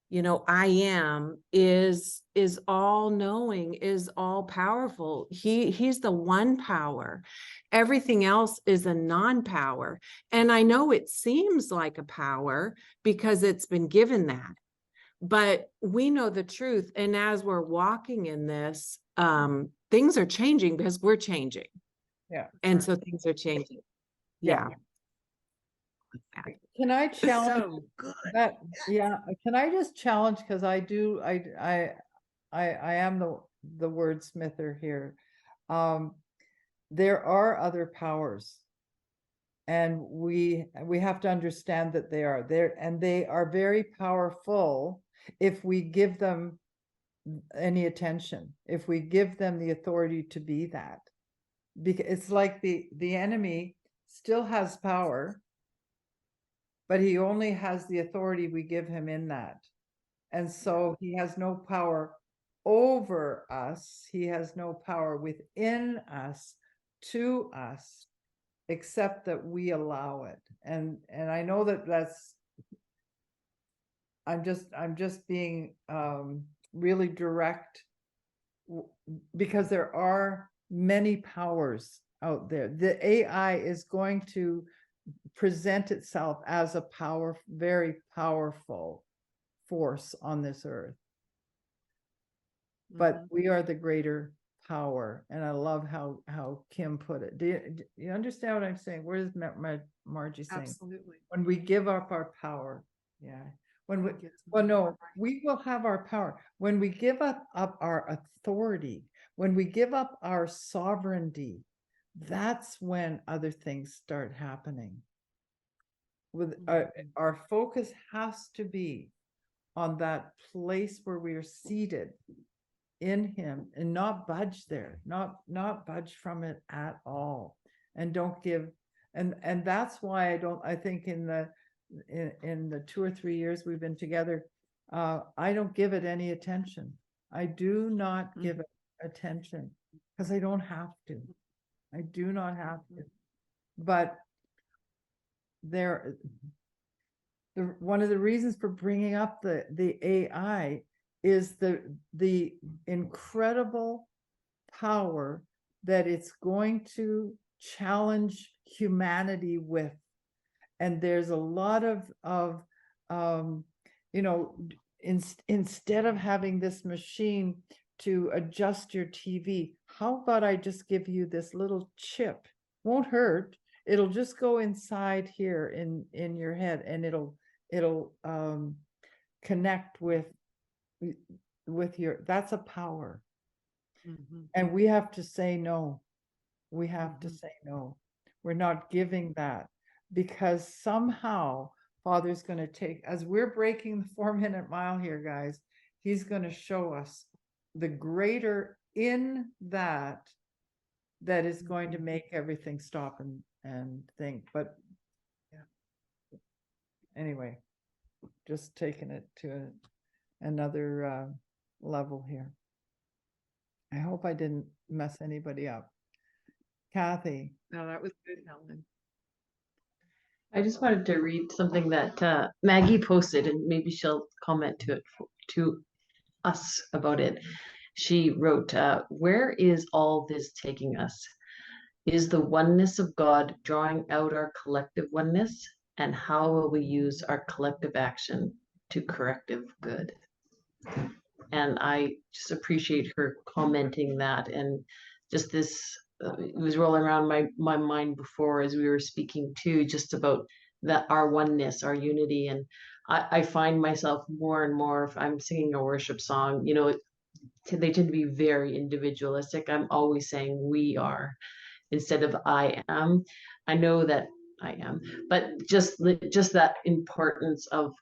you know, I am is all knowing, is all powerful. He's the one power. Everything else is a non-power. And I know it seems like a power because it's been given that. But we know the truth. And as we're walking in this, things are changing because we're changing. Yeah. And so things are changing. Yeah. Can I challenge So good. that? Yeah. Can I just challenge, because I am the wordsmither here. There are other powers, and we have to understand that they are there, and they are very powerful if we give them any attention, if we give them the authority to be that. Because it's like the enemy still has power, but he only has the authority we give him in that. And so he has no power over us. He has no power within us, to us, except that we allow it. And I know that's, I'm just being really direct, because there are many powers out there. The AI is going to present itself as a very powerful force on this earth. But we are the greater power. And I love how Kim put it. Do you understand what I'm saying? Where is Margie saying? Absolutely. When we give up our power, yeah. We will have our power. When we give up our authority, when we give up our sovereignty, that's when other things start happening. With our focus has to be on that place where we are seated in him, and not budge there, not budge from it at all. And don't give, and that's why I think in the 2 or 3 years we've been together, I don't give it any attention. I do not give it attention, because I don't have to. I do not have to. But one of the reasons for bringing up the AI is the incredible power that it's going to challenge humanity with. And there's a lot of you know, instead of having this machine to adjust your TV, how about I just give you this little chip? Won't hurt. It'll just go inside here in your head, and it'll connect with your, that's a power. And we have to say no. We have to say no. We're not giving that. because somehow Father's going to take, as we're breaking the 4-minute mile here, guys, he's going to show us the greater in that is going to make everything stop and think. But yeah, anyway, just taking it to another level here. I hope I didn't mess anybody up. Kathy. No, that was good, Helen. I just wanted to read something that Maggie posted, and maybe she'll comment to us about it. She wrote, where is all this taking us? Is the oneness of God drawing out our collective oneness? And how will we use our collective action to corrective good? And I just appreciate her commenting that. And just this, it was rolling around my mind before as we were speaking too, just about that, our oneness, our unity. And I find myself more and more, if I'm singing a worship song, you know, they tend to be very individualistic. I'm always saying we are instead of I am. I know that I am, but just that importance of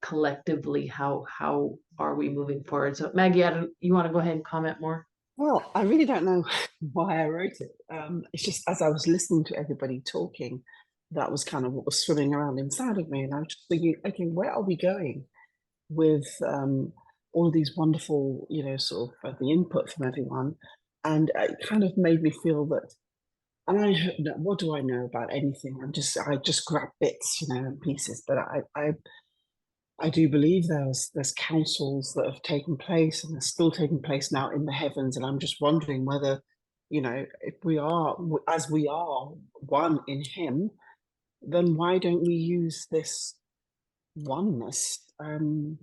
collectively, how are we moving forward? So Maggie, you want to go ahead and comment more? Well, I really don't know why I wrote it. It's just as I was listening to everybody talking, that was kind of what was swimming around inside of me. And I was just thinking, okay, where are we going with all of these wonderful, you know, sort of the input from everyone? And it kind of made me feel that, and what do I know about anything? I just grab bits, you know, and pieces. But I do believe there's councils that have taken place and they're still taking place now in the heavens. And I'm just wondering whether, you know, if we are, as we are one in him, then why don't we use this oneness to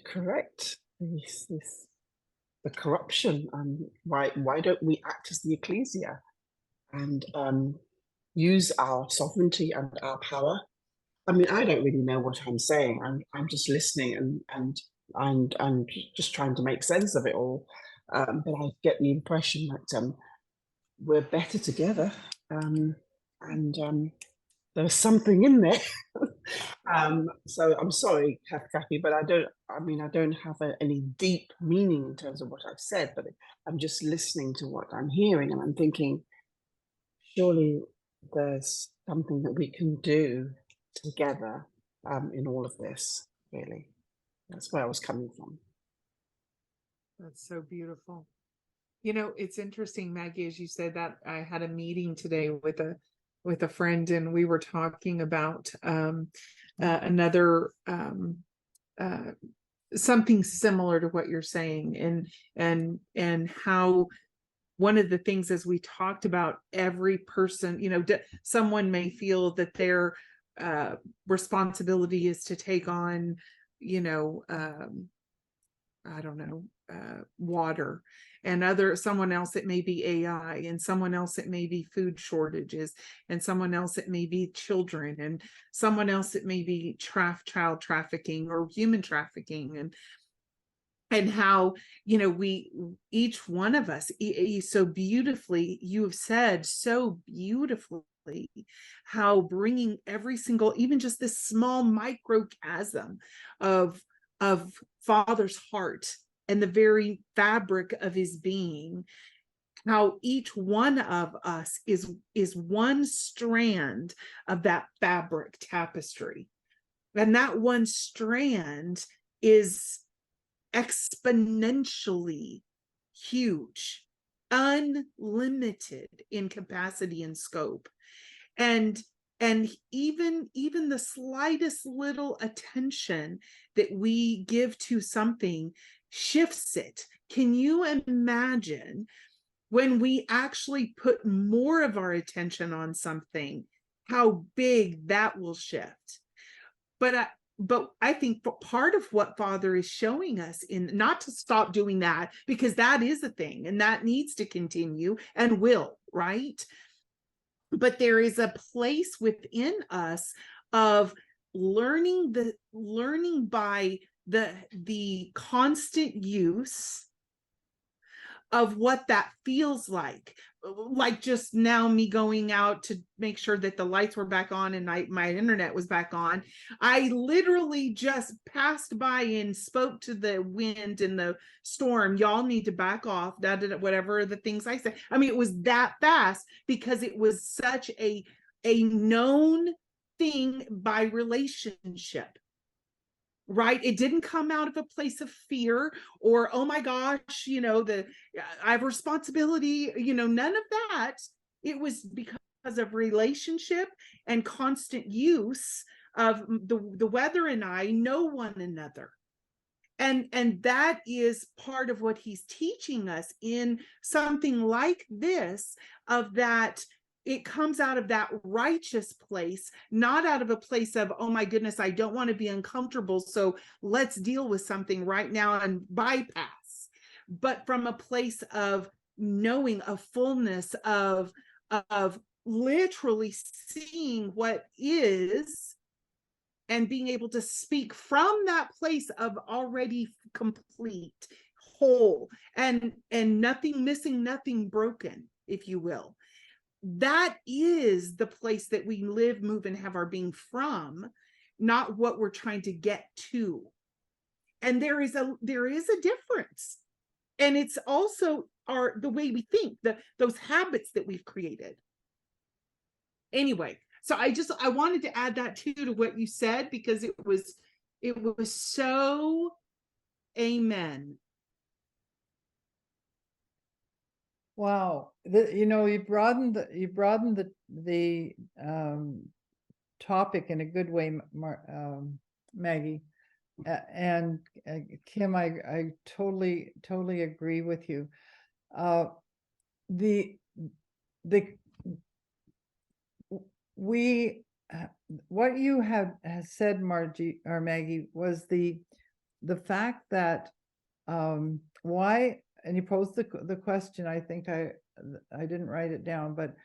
correct the corruption? And why don't we act as the ecclesia and use our sovereignty and our power? I mean, I don't really know what I'm saying. I'm just listening and just trying to make sense of it all. But I get the impression that we're better together, and there's something in there. So I'm sorry, Kathy, but I don't have any deep meaning in terms of what I've said, but I'm just listening to what I'm hearing, and I'm thinking, surely there's something that we can do together in all of this. Really, that's where I was coming from. That's so beautiful. You know, it's interesting, Maggie, as you said that. I had a meeting today with a friend, and we were talking about another something similar to what you're saying, and how one of the things, as we talked about, every person, you know, someone may feel that their responsibility is to take on, you know, I don't know, water, and someone else it may be AI, and someone else it may be food shortages, and someone else it may be children, and someone else it may be child trafficking or human trafficking, and how, you know, each one of us, so beautifully, you have said so beautifully, how bringing every single, even just this small microcosm of Father's heart and the very fabric of his being, how each one of us is one strand of that fabric tapestry, and that one strand is exponentially huge, unlimited in capacity and scope, and even the slightest little attention that we give to something shifts it. Can you imagine when we actually put more of our attention on something, how big that will shift? But I think part of what Father is showing us, in not to stop doing that, because that is a thing and that needs to continue and will, right? But there is a place within us of learning by the constant use of what that feels like, like just now me going out to make sure that the lights were back on and my internet was back on. I literally just passed by and spoke to the wind and the storm. Y'all need to back off, whatever the things I said. I mean, it was that fast because it was such a known thing by relationship. Right? It didn't come out of a place of fear or, oh my gosh, I have responsibility, none of that. It was because of relationship and constant use of the weather, and I know one another. And that is part of what he's teaching us in something like this, of that it comes out of that righteous place, not out of a place of, oh my goodness, I don't want to be uncomfortable, so let's deal with something right now and bypass, but from a place of knowing, a fullness of literally seeing what is and being able to speak from that place of already complete, whole, and nothing missing, nothing broken, if you will. That is the place that we live, move, and have our being from, not what we're trying to get to. And there is a difference. And it's also the way we think, those habits that we've created. Anyway, so I wanted to add that too to what you said, because it was so amen. Wow, you broadened the topic in a good way, Maggie, and Kim, I totally agree with you. What you have said, Margie or Maggie, was the fact that why. And you posed the question. I think I didn't write it down, but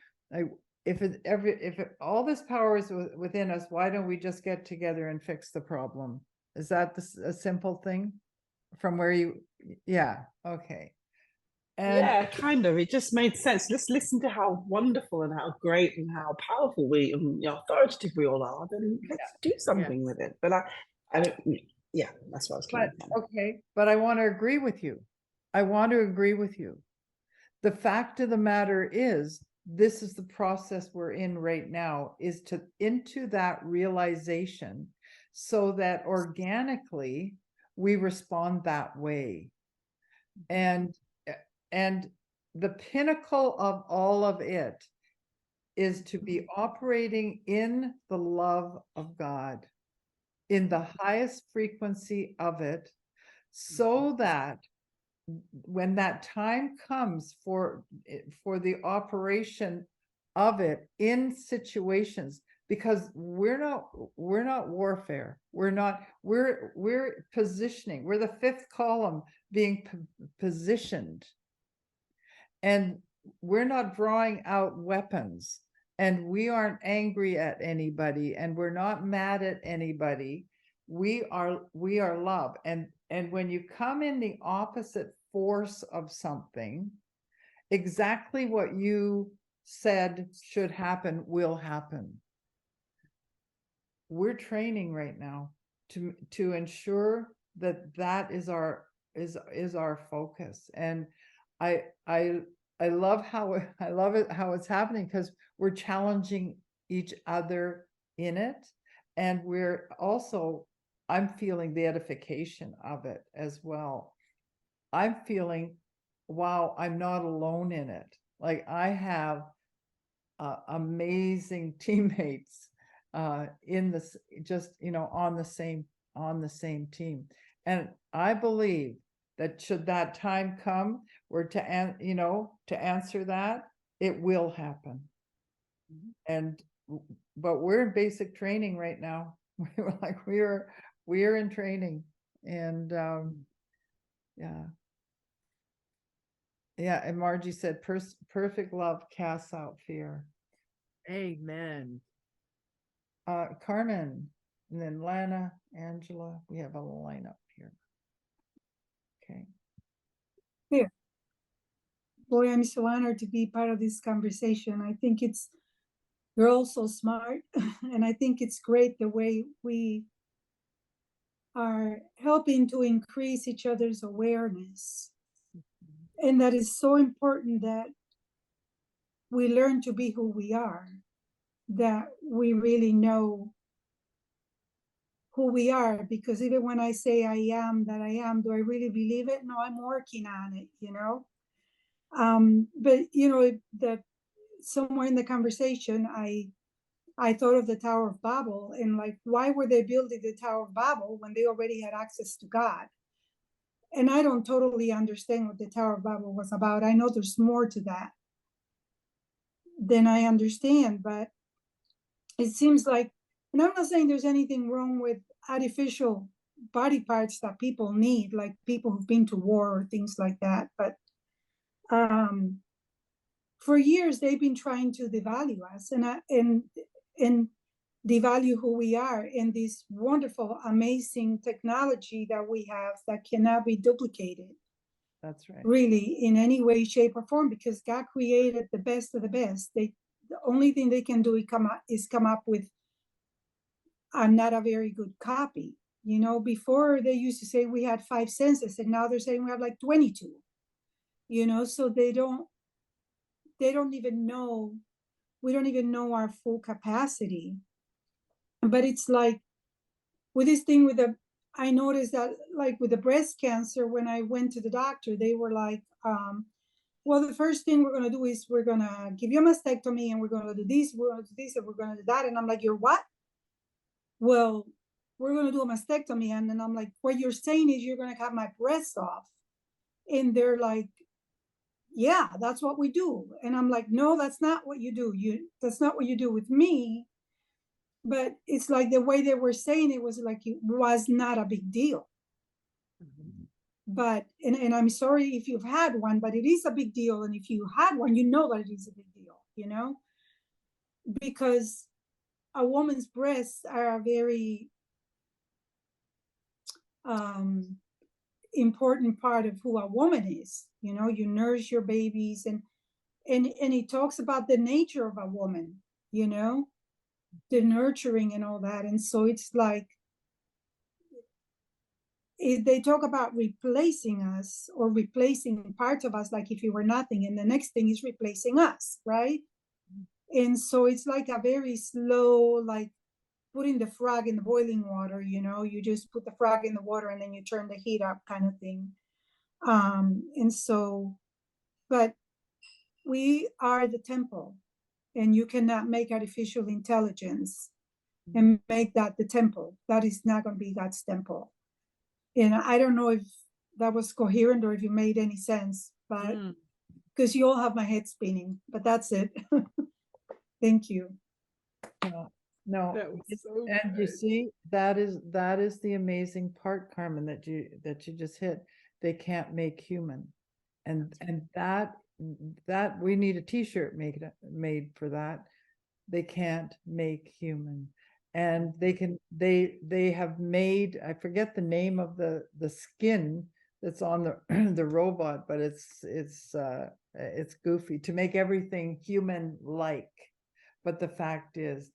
if all this power is within us, why don't we just get together and fix the problem? Is that a simple thing? From where you, yeah, okay. And yeah, kind of. It just made sense. Just listen to how wonderful and how great and how powerful and authoritative we all are. Then let's do something with it. But I don't. Yeah, that's what I was coming from. Okay, but I want to agree with you. The fact of the matter is, this is the process we're in right now, is into that realization, so that organically we respond that way. And the pinnacle of all of it is to be operating in the love of God, in the highest frequency of it, so that when that time comes for the operation of it in situations, because we're not warfare, we're positioning, we're the fifth column being positioned, and we're not drawing out weapons, and we aren't angry at anybody, and we're not mad at anybody. We are love, and when you come in the opposite force of something, exactly what you said should happen will happen. We're training right now to ensure that is our focus, and I love how it's happening, because we're challenging each other in it, and we're also, I'm feeling the edification of it as well. I'm feeling, wow, I'm not alone in it. Like, I have amazing teammates in this, just, on the same team. And I believe that should that time come where to answer that, it will happen. But we're in basic training right now. We're in training, and yeah, and Margie said, perfect love casts out fear. Amen. Carmen, and then Lana, Angela, we have a lineup here. Okay. Here. Boy, I'm so honored to be part of this conversation. I think you're all so smart, and I think it's great the way we are helping to increase each other's awareness. And that is so important that we learn to be who we are, that we really know who we are, because even when I say I am that I am, do I really believe it? No, I'm working on it, you know. But you know, that somewhere in the conversation, I thought of the Tower of Babel, and like, why were they building the Tower of Babel when they already had access to God? And I don't totally understand what the Tower of Babel was about. I know there's more to that than I understand, but it seems like, and I'm not saying there's anything wrong with artificial body parts that people need, like people who've been to war or things like that, but for years they've been trying to devalue us and devalue who we are in this wonderful, amazing technology that we have that cannot be duplicated. That's right. Really, in any way, shape, or form, because God created the best of the best. The only thing they can do is come up with not a very good copy. You know, before they used to say we had 5 senses, and now they're saying we have like 22. You know, so they don't even know, we don't even know our full capacity. But it's like with this thing I noticed that like with the breast cancer, when I went to the doctor, they were like, well, the first thing we're going to do is we're going to give you a mastectomy, and we're going to do this, we're going to do this, and we're going to do that. And I'm like, you're what? Well, we're going to do a mastectomy. And then I'm like, what you're saying is you're going to cut my breasts off. And they're like, yeah, that's what we do. And I'm like, no, that's not what you do. That's not what you do with me. But it's like the way they were saying it was like it was not a big deal. Mm-hmm. But and I'm sorry if you've had one, but it is a big deal. And if you had one, you know that it is a big deal, you know, because a woman's breasts are a very important part of who a woman is. You know, you nurse your babies, and it talks about the nature of a woman, you know, the nurturing and all that. And so it's like they talk about replacing us or replacing parts of us, like if you were nothing, and the next thing is replacing us, right? And so it's like a very slow, like putting the frog in the boiling water, you know, you just put the frog in the water and then you turn the heat up kind of thing. And so, but we are the temple, and you cannot make artificial intelligence and make that the temple. That is not going to be God's temple. And I don't know if that was coherent or if it made any sense, but because you all have my head spinning, but that's it. Thank you. No, so and you see, that is the amazing part, Carmen, that you just hit. They can't make human, and that we need a T-shirt made for that. They can't make human, and they have made, I forget the name of the skin that's on the the robot, but it's goofy to make everything human like. But the fact is,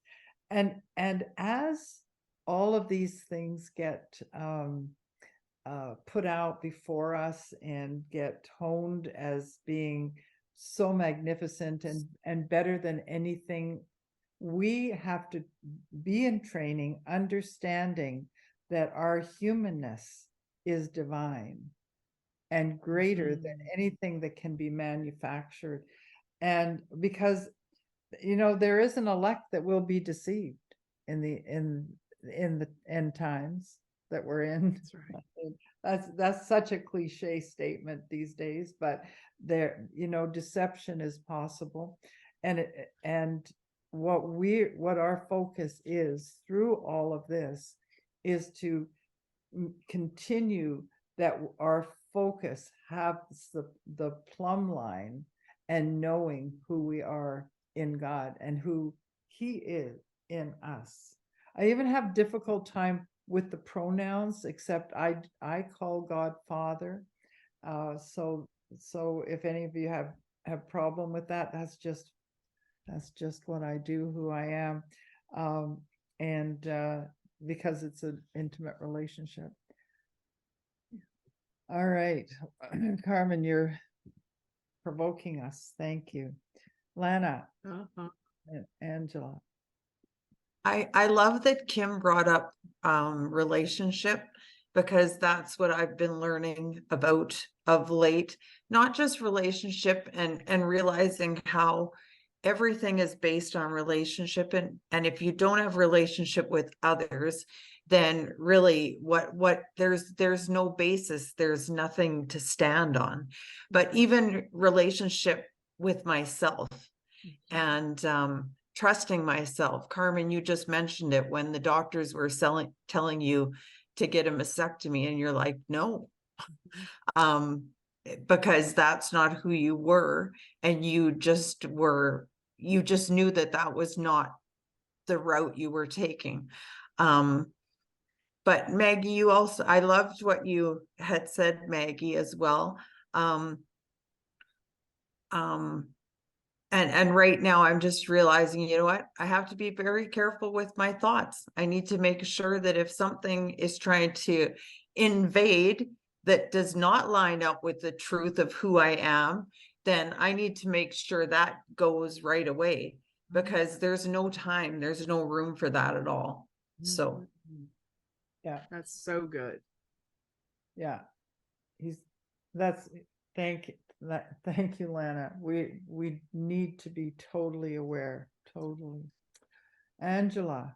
and as all of these things get put out before us and get honed as being so magnificent and better than anything, we have to be in training, understanding that our humanness is divine and greater than anything that can be manufactured. And because, you know, there is an elect that will be deceived in the end times that we're in. That's right. That's such a cliche statement these days, but there, you know, deception is possible. And what our focus is through all of this is to continue that our focus has the plumb line and knowing who we are in God and who He is in us. I even have difficult time with the pronouns, except I call God Father. So if any of you have have problem with that. That's just what I do, who I am. And because it's an intimate relationship. All right, Carmen, you're provoking us. Thank you. Lana and Angela. I love that Kim brought up relationship, because that's what I've been learning about of late, not just relationship, and realizing how everything is based on relationship, and if you don't have relationship with others, then really what there's no basis, there's nothing to stand on. But even relationship with myself, and trusting myself. Carmen, you just mentioned it, when the doctors were telling you to get a mastectomy, and you're like, no, because that's not who you were, and you just knew that that was not the route you were taking. But Maggie, you also, I loved what you had said, Maggie, as well. And right now I'm just realizing, you know what, I have to be very careful with my thoughts. I need to make sure that if something is trying to invade that does not line up with the truth of who I am, then I need to make sure that goes right away, because there's no time, there's no room for that at all. So yeah, that's so good. Yeah, thank you, Lana. We need to be totally aware, totally. Angela.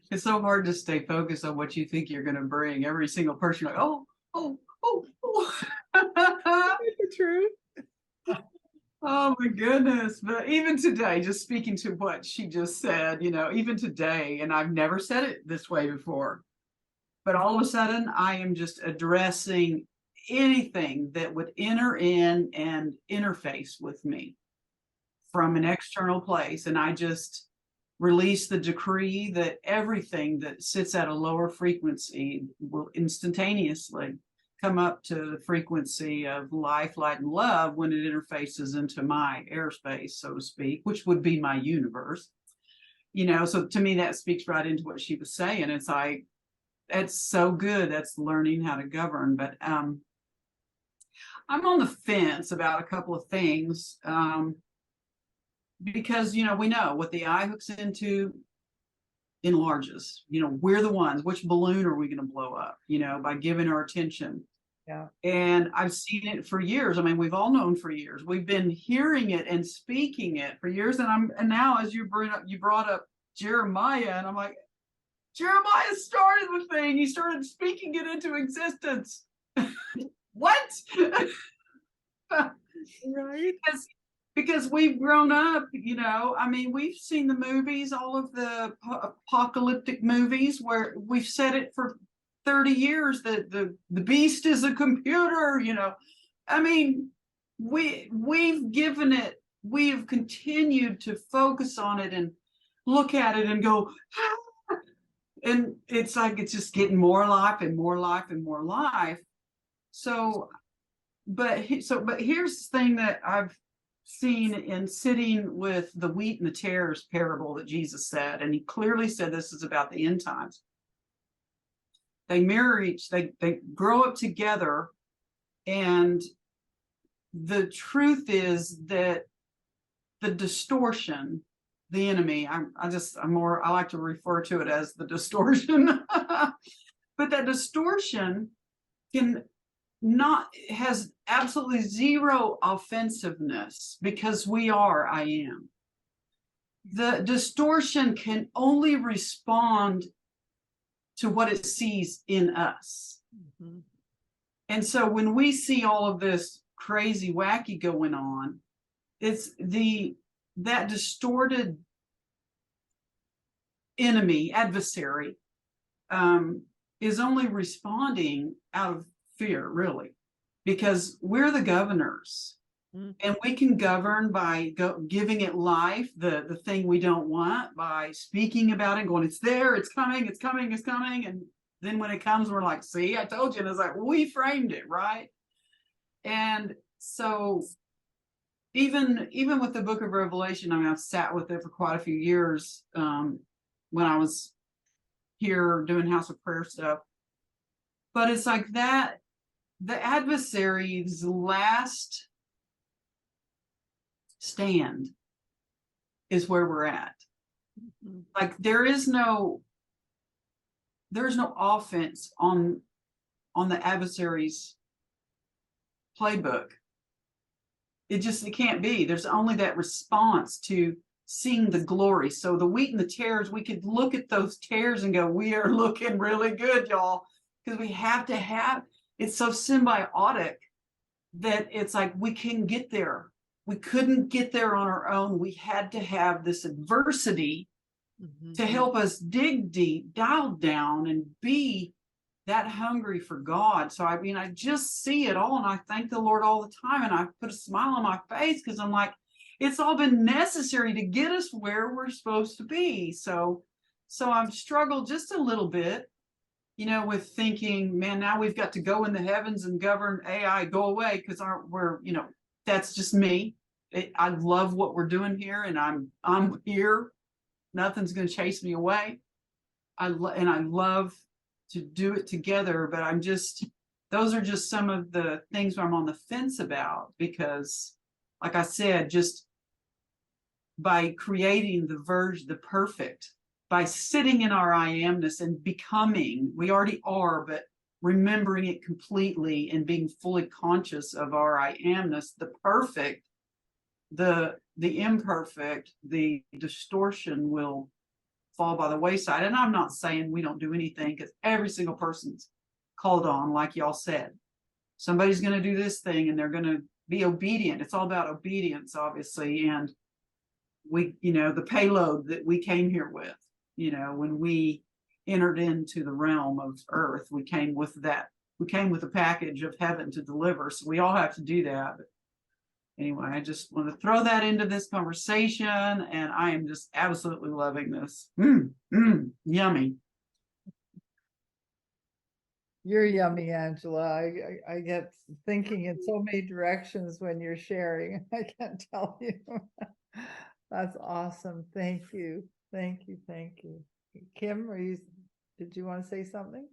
It's so hard to stay focused on what you think you're going to bring. Every single person, like, oh. The truth. Oh my goodness. But even today, just speaking to what she just said, even today, and I've never said it this way before, but all of a sudden I am just addressing anything that would enter in and interface with me from an external place. And I just release the decree that everything that sits at a lower frequency will instantaneously come up to the frequency of life, light, and love when it interfaces into my airspace, so to speak, which would be my universe. So to me, that speaks right into what she was saying. It's like, it's so good. That's learning how to govern. But I'm on the fence about a couple of things, because, we know what the eye hooks into enlarges. We're the ones. Which balloon are we going to blow up, by giving our attention? Yeah. And I've seen it for years. I mean, we've all known for years. We've been hearing it and speaking it for years. And now, as you brought up Jeremiah, and I'm like, Jeremiah started the thing. He started speaking it into existence. What? Right? Because we've grown up, I mean, we've seen the movies, all of the apocalyptic movies, where we've said it for 30 years that the beast is a computer, I mean, we've given it, we've continued to focus on it and look at it and go, ah! And it's like, it's just getting more life and more life and more life. But here's the thing that I've seen in sitting with the wheat and the tares parable that Jesus said, and he clearly said this is about the end times. They mirror they grow up together, and the truth is that the distortion, the enemy, I like to refer to it as the distortion, but that distortion has absolutely zero offensiveness, because I am. The distortion can only respond to what it sees in us. Mm-hmm. And so when we see all of this crazy, wacky going on, it's that distorted adversary, is only responding out of fear, really, because we're the governors. Mm-hmm. And we can govern by giving it life, the thing we don't want, by speaking about it, going, it's there, it's coming, it's coming, it's coming. And then when it comes, we're like, see, I told you. And it's like, well, we framed it, right? And so even with the book of Revelation, I mean, I've sat with it for quite a few years when I was here doing house of prayer stuff. But it's like that, the adversary's last stand is where we're at. Like there's no offense on the adversary's playbook. It can't be. There's only that response to seeing the glory. So the wheat and the tares, we could look at those tares and go, we are looking really good, y'all, because we have to have, it's so symbiotic that it's like we can get there. We couldn't get there on our own. We had to have this adversity to help us dig deep, dial down, and be that hungry for God. So I mean, I just see it all, and I thank the Lord all the time, and I put a smile on my face because I'm like, it's all been necessary to get us where we're supposed to be. So I've struggled just a little bit, you know, with thinking, man, now we've got to go in the heavens and govern AI, go away, because we're, you know, that's just me. I love what we're doing here, and I'm here. Nothing's going to chase me away. I love to do it together, but those are just some of the things where I'm on the fence about, because like I said, just by creating the perfect, by sitting in our I amness and becoming, we already are, but remembering it completely and being fully conscious of our I amness, the perfect, the imperfect, the distortion will fall by the wayside. And I'm not saying we don't do anything, because every single person's called on, like y'all said. Somebody's going to do this thing and they're going to be obedient. It's all about obedience, obviously. And we, you know, the payload that we came here with, you know, when we entered into the realm of earth, we came with a package of heaven to deliver. So we all have to do that. But anyway, I just want to throw that into this conversation, and I am just absolutely loving this. Yummy. You're yummy, Angela. I get thinking in so many directions when you're sharing. I can't tell you. That's awesome. Thank you. Thank you. Thank you. Kim, did you want to say something?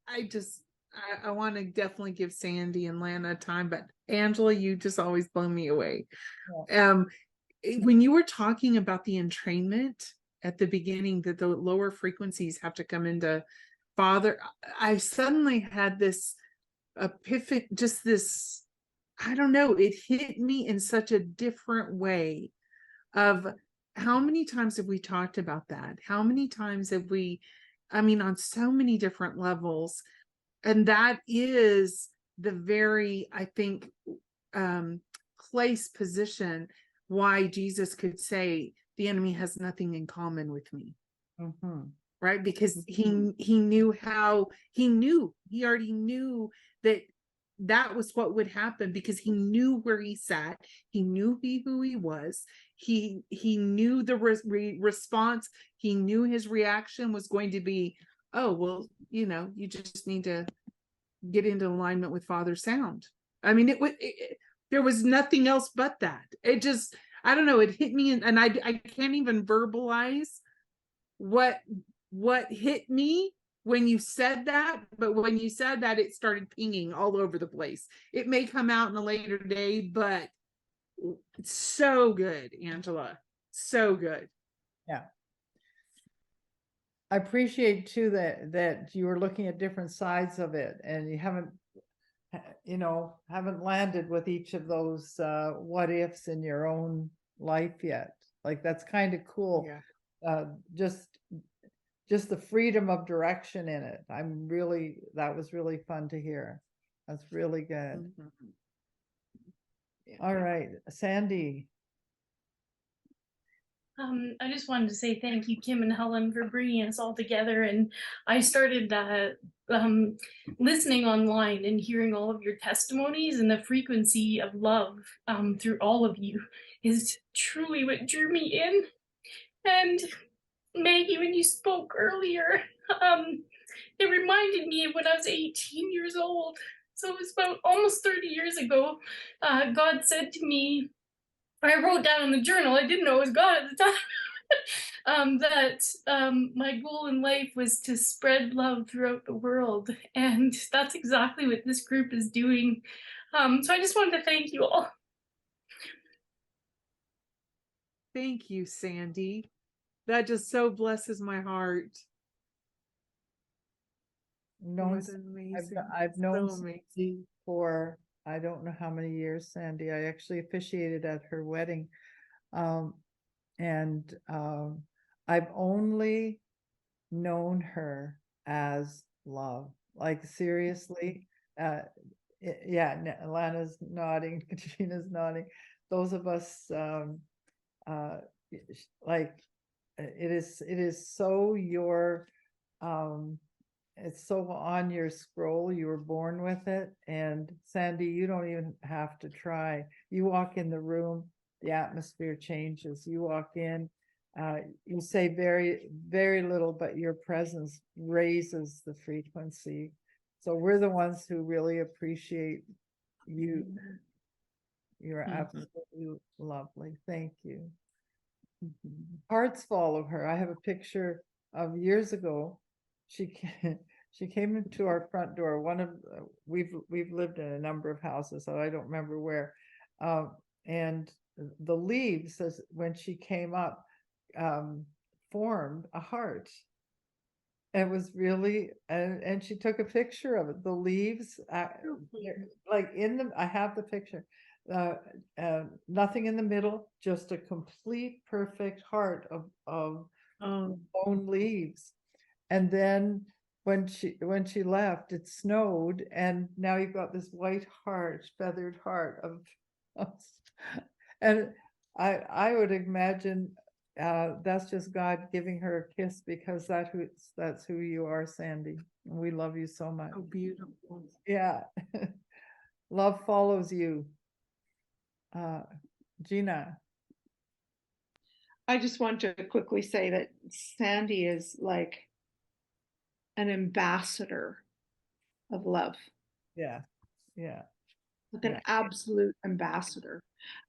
I want to definitely give Sandy and Lana time, but Angela, you just always blow me away. Yeah. When you were talking about the entrainment at the beginning, that the lower frequencies have to come into Father, I suddenly had this epiphany, just this, I don't know, it hit me in such a different way of how many times have we talked about that? How many times have we, I mean, on so many different levels. And that is the very, I think, position why Jesus could say the enemy has nothing in common with me. Right? Because he already knew that was what would happen, because he knew where he sat. He knew who he was. He knew the response. He knew his reaction was going to be, oh, well, you know, you just need to get into alignment with Father's sound. I mean, there was nothing else but that. It just, I don't know, it hit me, and I can't even verbalize what hit me when you said that, but when you said that, it started pinging all over the place. It may come out in a later day, but it's so good, Angela. So good. Yeah. I appreciate too that you were looking at different sides of it, and you haven't landed with each of those what ifs in your own life yet. Like, that's kind of cool. Yeah. Just the freedom of direction in it. That was really fun to hear. That's really good. All right, Sandy. I just wanted to say thank you, Kim and Helen, for bringing us all together. And I started listening online and hearing all of your testimonies, and the frequency of love through all of you is truly what drew me in. And Maggie, when you spoke earlier, it reminded me of when I was 18 years old. So it was about almost 30 years ago. God said to me, I wrote down in the journal, I didn't know it was God at the time, that my goal in life was to spread love throughout the world. And that's exactly what this group is doing. So I just wanted to thank you all. Thank you, Sandy. That just so blesses my heart. Known, What amazing. I've known So Sandy amazing. for I don't know how many years, Sandy. I actually officiated at her wedding. And I've only known her as love. Like seriously, yeah, Lana's nodding, Katrina's nodding. Those of us, like it is so your, it's so on your scroll. You were born with it. And Sandy, you don't even have to try. You walk in the room, the atmosphere changes. You walk in, you say very, very little, but your presence raises the frequency. So we're the ones who really appreciate you. You're absolutely lovely. Thank you. Hearts follow her. I have a picture of years ago. She came into our front door. One of we've lived in a number of houses, so I don't remember where. And the leaves, as when she came up, formed a heart. It was really, and she took a picture of it. The leaves, like in the, I have the picture. Nothing in the middle, just a complete perfect heart of bone leaves. And then when she left, it snowed, and now you've got this white heart, feathered heart of and I would imagine that's just God giving her a kiss, because that's who you are, Sandy. And we love you so much. Oh, beautiful. Yeah. Love follows you. Gina. I just want to quickly say that Sandy is like an ambassador of love. Yeah. Yeah. Like an absolute ambassador.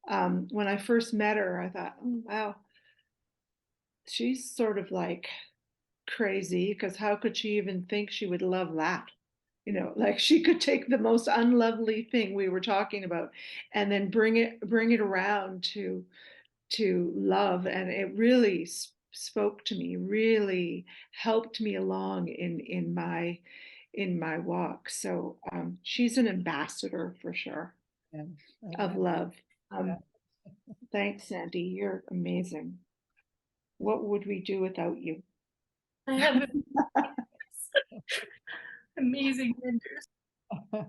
When I first met her, I thought, oh, wow, she's sort of like crazy, because how could she even think she would love that? You know, like she could take the most unlovely thing we were talking about and then bring it around to love. And it really spoke to me, really helped me along in my walk. So she's an ambassador for sure of love. Thanks, Sandy. You're amazing. What would we do without you? I have amazing mentors.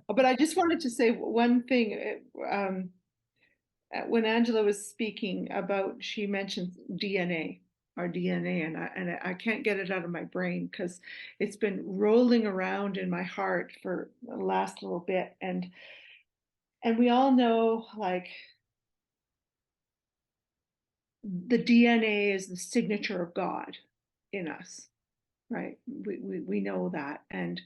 But I just wanted to say one thing. When Angela was speaking about, she mentioned DNA, our DNA, and I can't get it out of my brain because it's been rolling around in my heart for the last little bit, and we all know, like, the DNA is the signature of God in us, right? We know that, and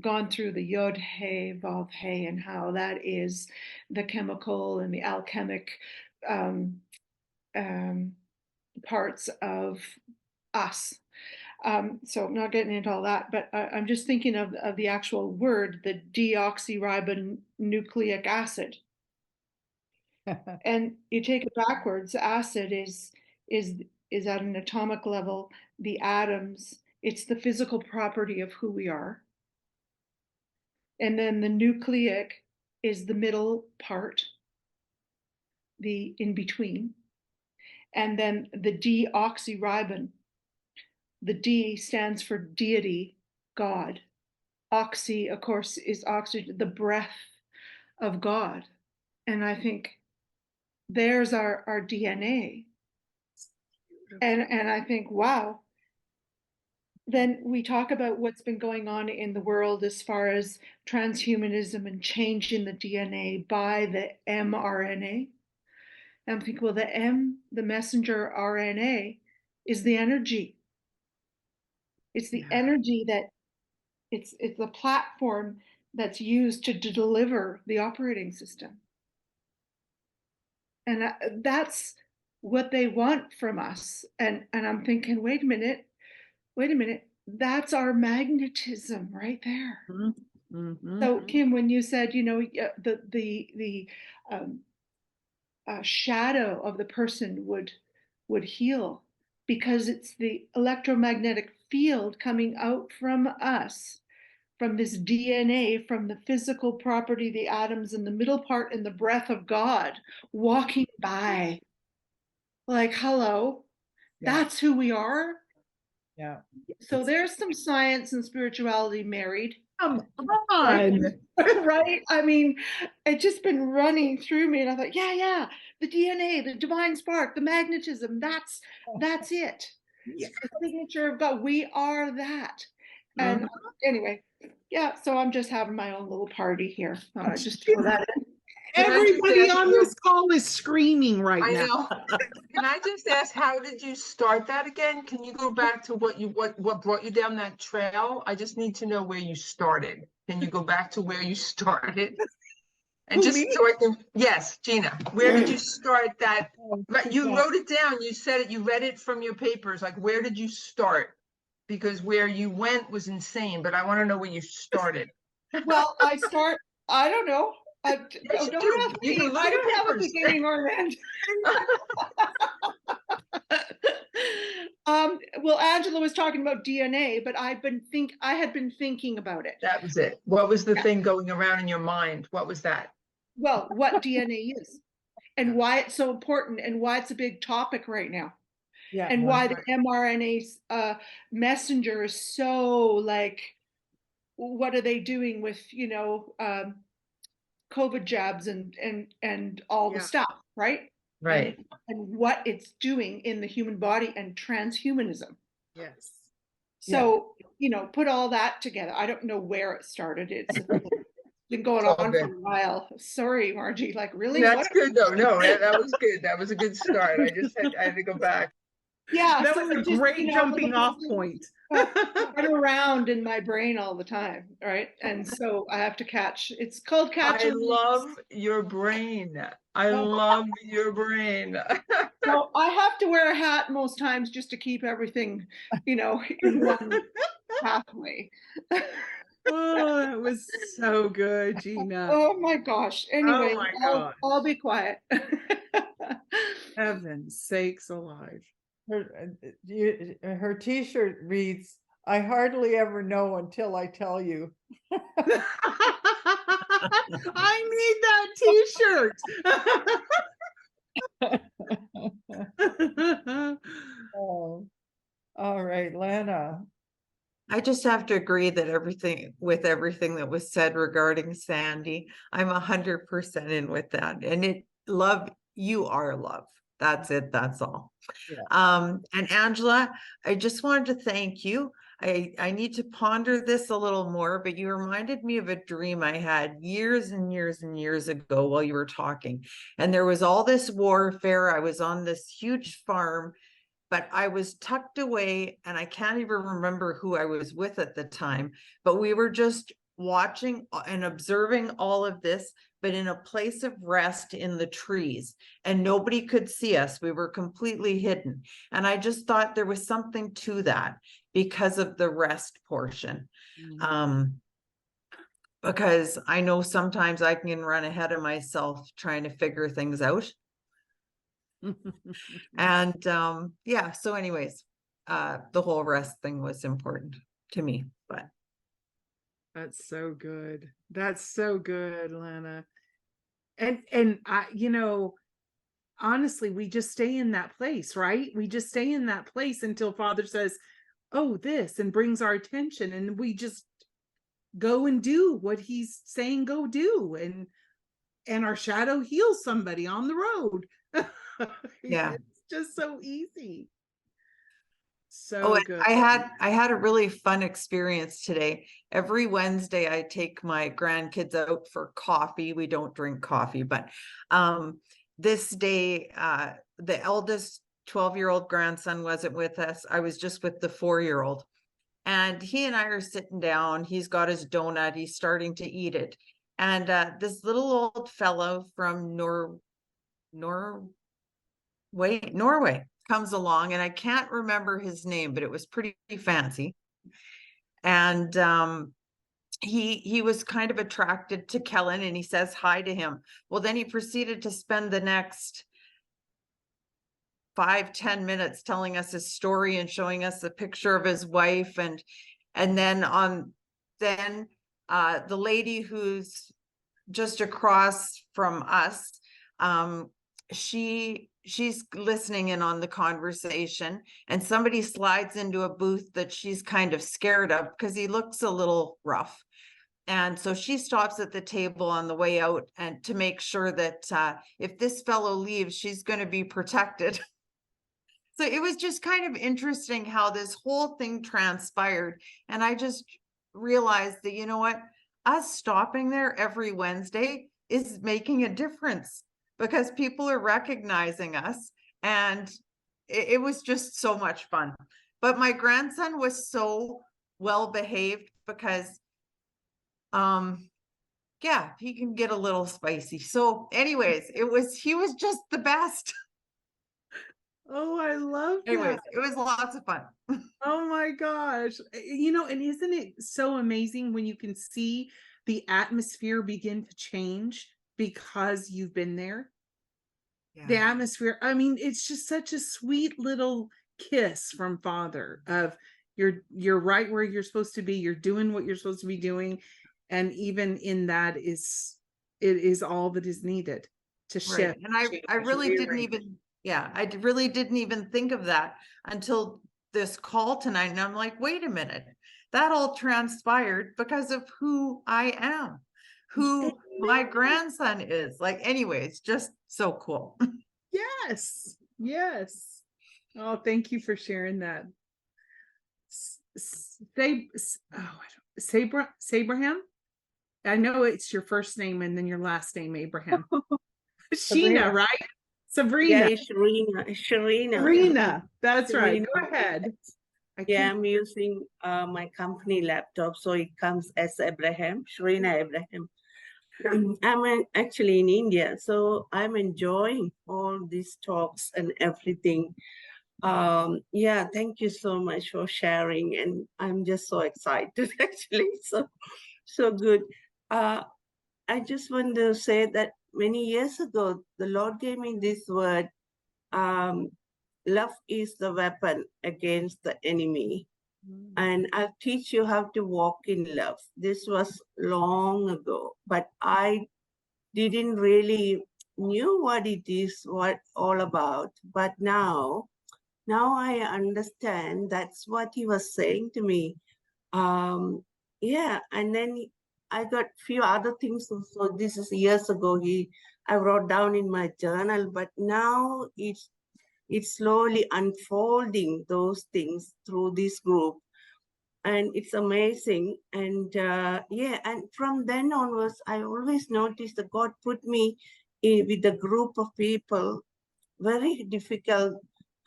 gone through the Yod He Vav He and how that is the chemical and the alchemic parts of us. So I'm not getting into all that, but I'm just thinking of the actual word, the deoxyribonucleic acid. And you take it backwards, acid is at an atomic level, the atoms, it's the physical property of who we are. And then the nucleic is the middle part, the in between. And then the deoxyribon, the D stands for deity, God. Oxy, of course, is oxygen, the breath of God. And I think there's our DNA. And I think, wow. Then we talk about what's been going on in the world as far as transhumanism and changing the DNA by the mRNA. And I'm thinking, well, the messenger RNA is the energy. It's the energy that it's the platform that's used to deliver the operating system. And that's what they want from us. And I'm thinking, wait a minute, that's our magnetism right there. Mhm. So Kim, when you said, you know, the shadow of the person would heal, because it's the electromagnetic field coming out from us, from this DNA, from the physical property, the atoms in the middle part, and the breath of God walking by. Like, hello, that's who we are. Yeah. So there's some science and spirituality married. Come on. Right? I mean, it's just been running through me, and I thought, yeah, the DNA, the divine spark, the magnetism, that's it. Yeah. The signature of God. We are that. And anyway, yeah, so I'm just having my own little party here. I just throw that in. Everybody on this call is screaming right I now. know. Can I just ask, how did you start that again? Can you go back to what brought you down that trail? I just need to know where you started. Can you go back to where you started? And Who, just me? so I can, yes, Gina, where did you start that? You wrote it down, you said it, you read it from your papers, like where did you start? Because where you went was insane, but I want to know where you started. Well, I don't know. Yes, you Don't do. ask You me. can look I at the don't have a papers. beginning or an end. Well, Angela was talking about DNA, but I had been thinking about it. That was it. What was the thing going around in your mind? What was that? Well, what DNA is, and why it's so important, and why it's a big topic right now. Yeah. And why the mRNA messenger is so, like, what are they doing with, you know, COVID jabs and all the stuff, right? Right. And what it's doing in the human body and transhumanism. Yes. So, you know, put all that together. I don't know where it started. It's been going on for a while. Sorry, Margie. Like, really? That's good though. No, that was good. That was a good start. I had to go back. Yeah, That so was a just, great you know, jumping off point. run around in my brain all the time, right? And so I have to catch. It's called catch. I love your brain. I love your brain. So I have to wear a hat most times just to keep everything, you know, in one pathway. Oh, that was so good, Gina. Oh my gosh. Anyway, my gosh. I'll be quiet. Heaven's sakes alive. Her t-shirt reads, "I hardly ever know until I tell you." I need that t-shirt. Oh, all right, Lana. I just have to agree that everything that was said regarding Sandy, I'm 100% in with that. And you are love. That's it. That's all. Yeah. And Angela, I just wanted to thank you. I need to ponder this a little more, but you reminded me of a dream I had years and years and years ago while you were talking. And there was all this warfare. I was on this huge farm, but I was tucked away, and I can't even remember who I was with at the time, but we were just watching and observing all of this, but in a place of rest in the trees, and nobody could see us. We were completely hidden. And I just thought there was something to that because of the rest portion. Because I know sometimes I can run ahead of myself trying to figure things out. And yeah, so anyways, the whole rest thing was important to me. But that's so good. That's so good, Lana. And I, you know, honestly, we just stay in that place, right? We just stay in that place until Father says, "Oh, this," and brings our attention, and we just go and do what he's saying go do, and our shadow heals somebody on the road. yeah, it's just so easy. So good. I had a really fun experience today. Every Wednesday I take my grandkids out for coffee. We don't drink coffee, but this day the eldest 12-year-old grandson wasn't with us. I was just with the 4-year-old. And he and I are sitting down. He's got his donut. He's starting to eat it. And this little old fellow from Norway comes along, and I can't remember his name, but it was pretty fancy. And he was kind of attracted to Kellen, and he says hi to him. Well, then he proceeded to spend the next 5-10 minutes telling us his story and showing us a picture of his wife, and then the lady who's just across from us, she's listening in on the conversation, and somebody slides into a booth that she's kind of scared of because he looks a little rough. And so she stops at the table on the way out, and to make sure that if this fellow leaves, she's going to be protected. So it was just kind of interesting how this whole thing transpired. And I just realized that, you know what, us stopping there every Wednesday is making a difference, because people are recognizing us, and it was just so much fun. But my grandson was so well behaved because, yeah, he can get a little spicy. So anyways, he was just the best. Oh, I love Anyways, that. it was lots of fun. Oh my gosh. You know, and isn't it so amazing when you can see the atmosphere begin to change because you've been there? The Yeah. atmosphere, I mean, it's just such a sweet little kiss from Father of you're right where you're supposed to be, you're doing what you're supposed to be doing, and even in that it is all that is needed to shift. Right. And I really didn't even, I really didn't even think of that until this call tonight. And I'm like, wait a minute, that all transpired because of who I am, who my grandson is. Like, anyways, just so cool. Yes. Yes. Oh, thank you for sharing that. Sabraham? I know it's your first name and then your last name, Abraham. Sheena, right? Sabrina. Yeah, it's Sharina. Sharina. That's right. Go Sharina. ahead. Yeah, I'm using my company laptop, so it comes as Abraham, Sharina Abraham. I'm actually in India, so I'm enjoying all these talks and everything. Yeah, thank you so much for sharing, and I'm just so excited actually. So good. I just want to say that many years ago, the Lord gave me this word, love is the weapon against the enemy. And I'll teach you how to walk in love. This was long ago, but I didn't really knew what it is, what all about. But now I understand that's what he was saying to me. Yeah, and then I got few other things. So this is years ago. I wrote down in my journal, but now it's slowly unfolding those things through this group. And it's amazing. And yeah, and from then onwards, I always noticed that God put me with a group of people, very difficult,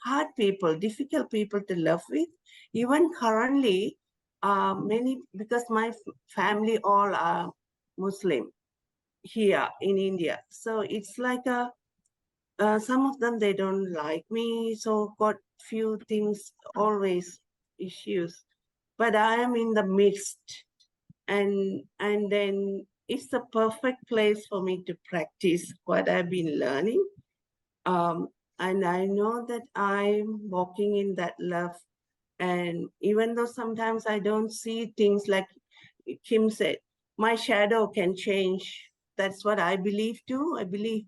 hard people, difficult people to love with. Even currently, many, because my family all are Muslim here in India. So it's like some of them, they don't like me. So got few things, always issues. But I am in the midst, and then it's the perfect place for me to practice what I've been learning. And I know that I'm walking in that love. And even though sometimes I don't see things like Kim said, my shadow can change. That's what I believe too. I believe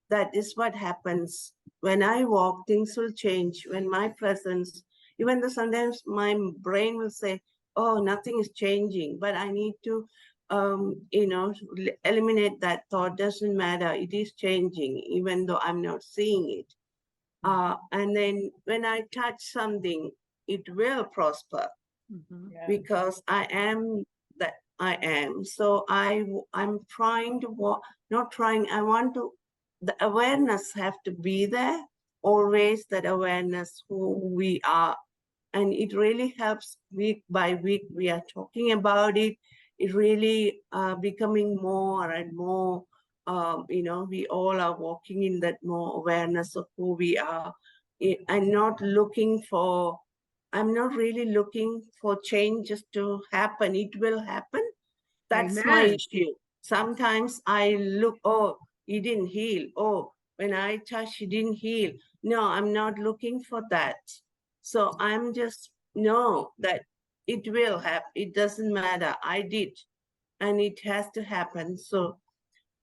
that is what happens. When I walk, things will change. When my presence, even though sometimes my brain will say, oh, nothing is changing, but I need to, eliminate that thought. Doesn't matter. It is changing, even though I'm not seeing it. And then when I touch something, it will prosper because I am that I am. So I'm trying to walk, not trying, I want to, the awareness have to be there, always that awareness who we are And it really helps week by week. We are talking about it. It really becoming more and more, we all are walking in that more awareness of who we are. I'm not really looking for changes to happen. It will happen. That's my Amen. issue. Sometimes I look, oh, he didn't heal. Oh, when I touch, he didn't heal. No, I'm not looking for that. So I'm just know that it will happen. It doesn't matter. I did, and it has to happen. So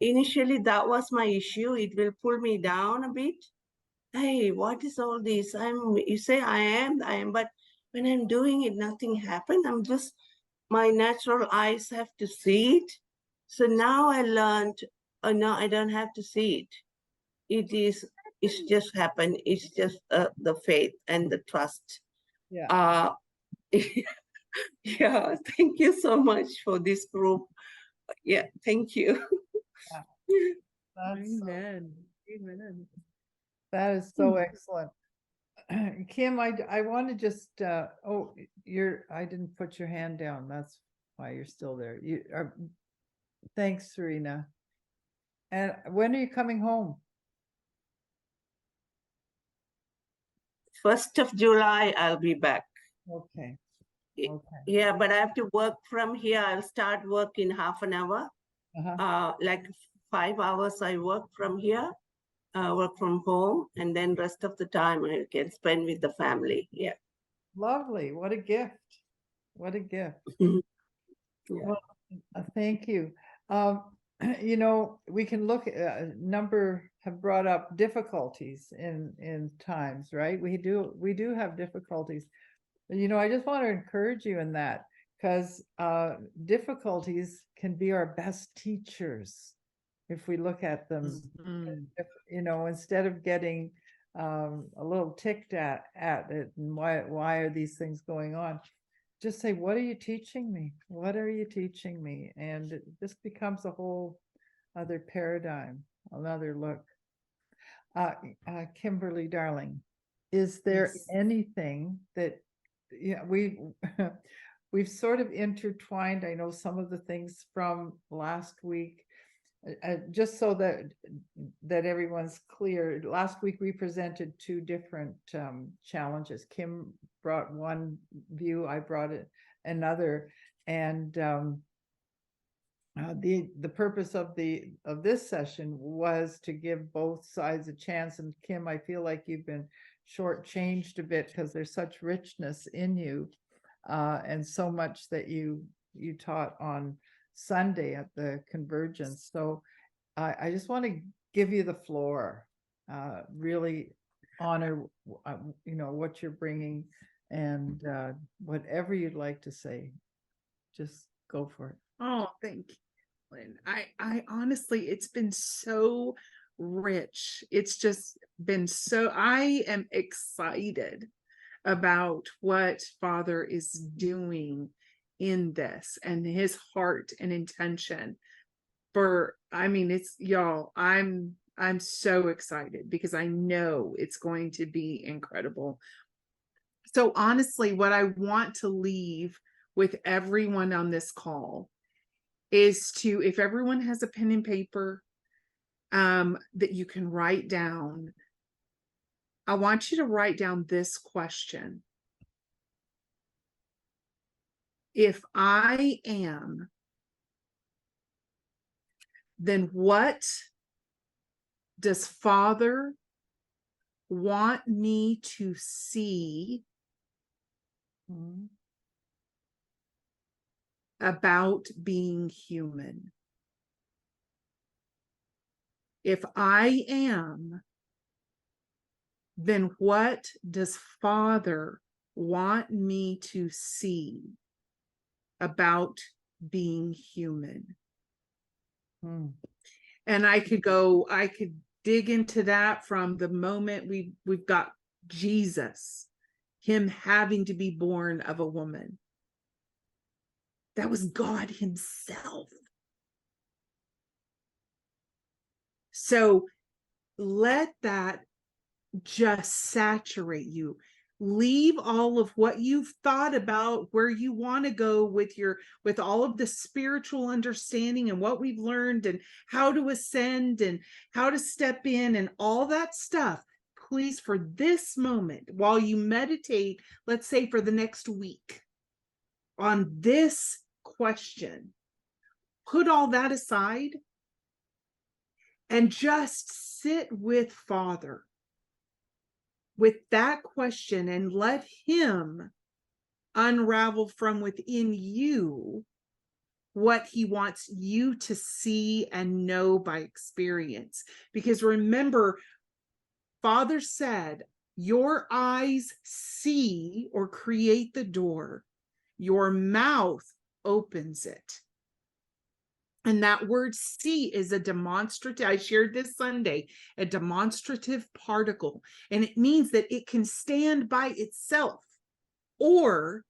initially that was my issue. It will pull me down a bit. Hey, what is all this? You say I am, but when I'm doing it, nothing happened. I'm just, my natural eyes have to see it. So now I learned, no, I don't have to see it. It's just happened. It's just the faith and the trust. Yeah. Yeah, thank you so much for this group. Yeah, thank you. Amen. Amen. That is so excellent. Kim, I want to just, I didn't put your hand down. That's why you're still there. You are, thanks, Serena. And when are you coming home? 1st of July, I'll be back. Okay. Yeah, but I have to work from here. I'll start work in half an hour. Like 5 hours I work from here, work from home, and then rest of the time I can spend with the family. Yeah. Lovely. What a gift. What a gift. Yeah. Well, thank you. We can look at a number have brought up difficulties in times, right? We do have difficulties. I just want to encourage you in that, because difficulties can be our best teachers if we look at them. Instead of getting a little ticked at it and why are these things going on, just say, what are you teaching me? What are you teaching me? And it just becomes a whole other paradigm, another look. Kimberly, darling, is there anything that we've sort of intertwined? I know some of the things from last week, just so that everyone's clear. Last week we presented two different challenges. Kim brought one view, I brought another, and the purpose of this session was to give both sides a chance. And Kim, I feel like you've been shortchanged a bit because there's such richness in you, and so much that you taught on Sunday at the Convergence. So I just want to give you the floor, really honor what you're bringing, and whatever you'd like to say, just go for it. Oh, thank you, Lynn. I honestly, it's been so rich. It's just been I am excited about what Father is doing in this, and his heart and intention it's y'all, I'm so excited because I know it's going to be incredible. So honestly, what I want to leave with everyone on this call is to, if everyone has a pen and paper that you can write down, I want you to write down this question. If I am, then what does Father want me to see about being human? If I am, then what does Father want me to see about being human? And I could dig into that from the moment we've got Jesus, him having to be born of a woman. That was God himself. So let that just saturate you. leave all of what you've thought about where you want to go with all of the spiritual understanding and what we've learned and how to ascend and how to step in and all that stuff. Please, for this moment, while you meditate, let's say for the next week on this question, put all that aside and just sit with Father with that question and let him unravel from within you what he wants you to see and know by experience. Because remember, Father said, your eyes see or create the door, your mouth opens it. And that word see is a demonstrative, I shared this Sunday, a demonstrative particle. And it means that it can stand by itself, or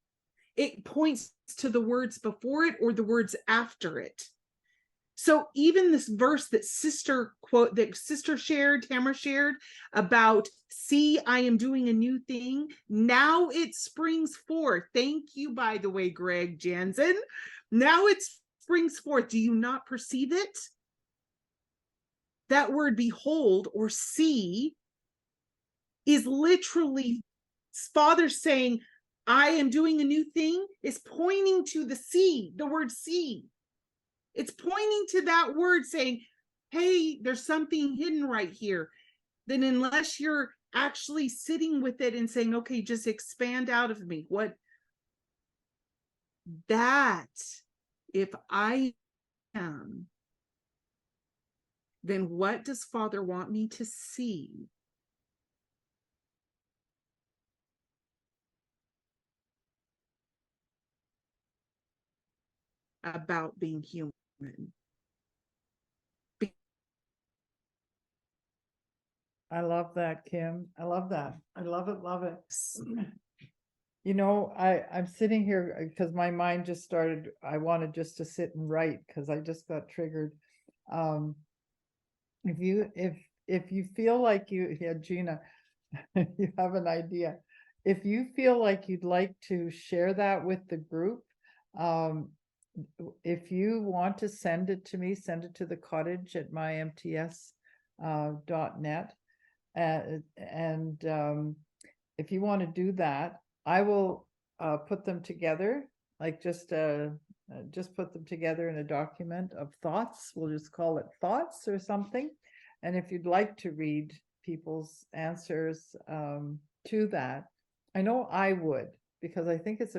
it points to the words before it or the words after it. So even this verse that sister shared, Tamara shared about, see, I am doing a new thing. Now it springs forth. Thank you, by the way, Greg Jansen. Now it springs forth. Do you not perceive it? That word behold or see is literally Father saying, I am doing a new thing, is pointing to the sea, the word see. It's pointing to that word saying, hey, there's something hidden right here. Then unless you're actually sitting with it and saying, okay, just expand out of me. What that, if I am, then what does Father want me to see? About being human. I love that, Kim. I love that. I love it, love it. You know, I'm sitting here because my mind just started, I wanted just to sit and write because I just got triggered. If you feel like Gina, you have an idea. If you feel like you'd like to share that with the group, if you want to send it to me, send it to the cottage at mymts.net. And if you want to do that, I will put them together, like just put them together in a document of thoughts. We'll just call it thoughts or something. And if you'd like to read people's answers to that, I know I would, because I think it's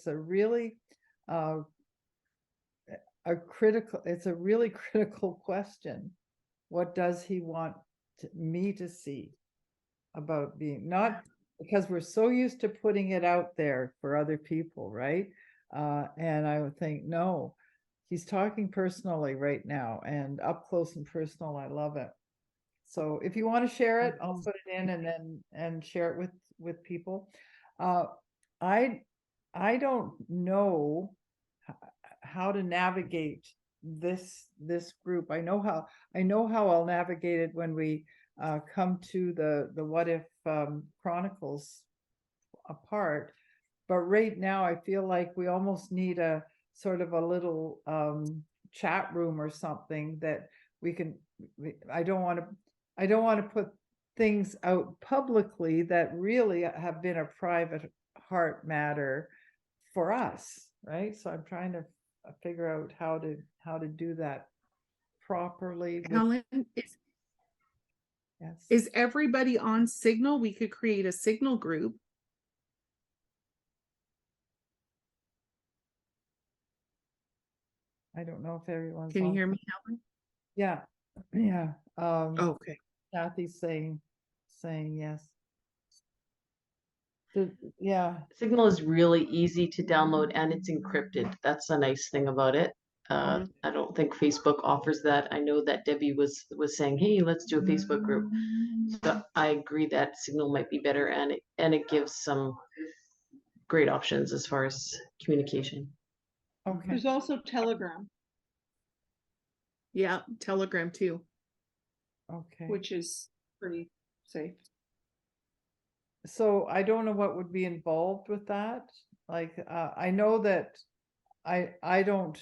a really critical question. What does he want me to see about being, not because we're so used to putting it out there for other people, right? And I would think, no, he's talking personally right now, and up close and personal. I love it. So if you want to share it, I'll put it in and share it with people. I don't know how to navigate this group. I know how I'll navigate it when we come to the What If Chronicles apart. But right now I feel like we almost need a sort of a little chat room or something that we can, I don't want to put things out publicly that really have been a private heart matter for us, right? So I'm trying to figure out how to do that properly. Helen, is everybody on Signal? We could create a Signal group. I don't know if everyone's Can you on. hear me, Helen? Yeah. Okay. Kathy's saying yes. Yeah. Signal is really easy to download and it's encrypted. That's a nice thing about it. I don't think Facebook offers that. I know that Debbie was saying, hey, let's do a Facebook group. So I agree that Signal might be better, and it gives some great options as far as communication. Okay. There's also Telegram. Yeah, Telegram too. Okay. Which is pretty safe. so I don't know what would be involved with that. Like, I know that I don't,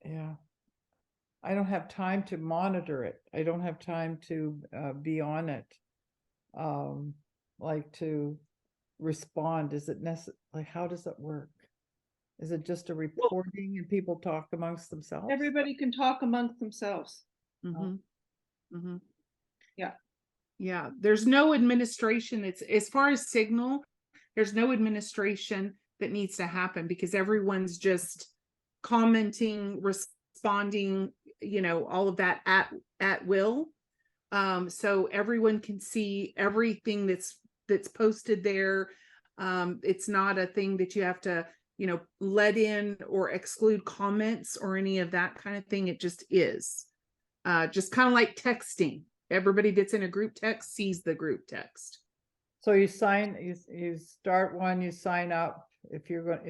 yeah. I don't have time to monitor it. I don't have time to be on it. Like to respond. Is it necessary? Like, how does that work? Is it just a reporting and people talk amongst themselves? Everybody can talk amongst themselves. Mhm. Mhm. Yeah. Yeah, there's no administration. It's as far as Signal, there's no administration that needs to happen because everyone's just commenting, responding, you know, all of that at will. So everyone can see everything that's posted there. It's not a thing that you have to, you know, let in or exclude comments or any of that kind of thing. It just is. Just kind of like texting. Everybody that's in a group text sees the group text. So you start one, you sign up. If you're going,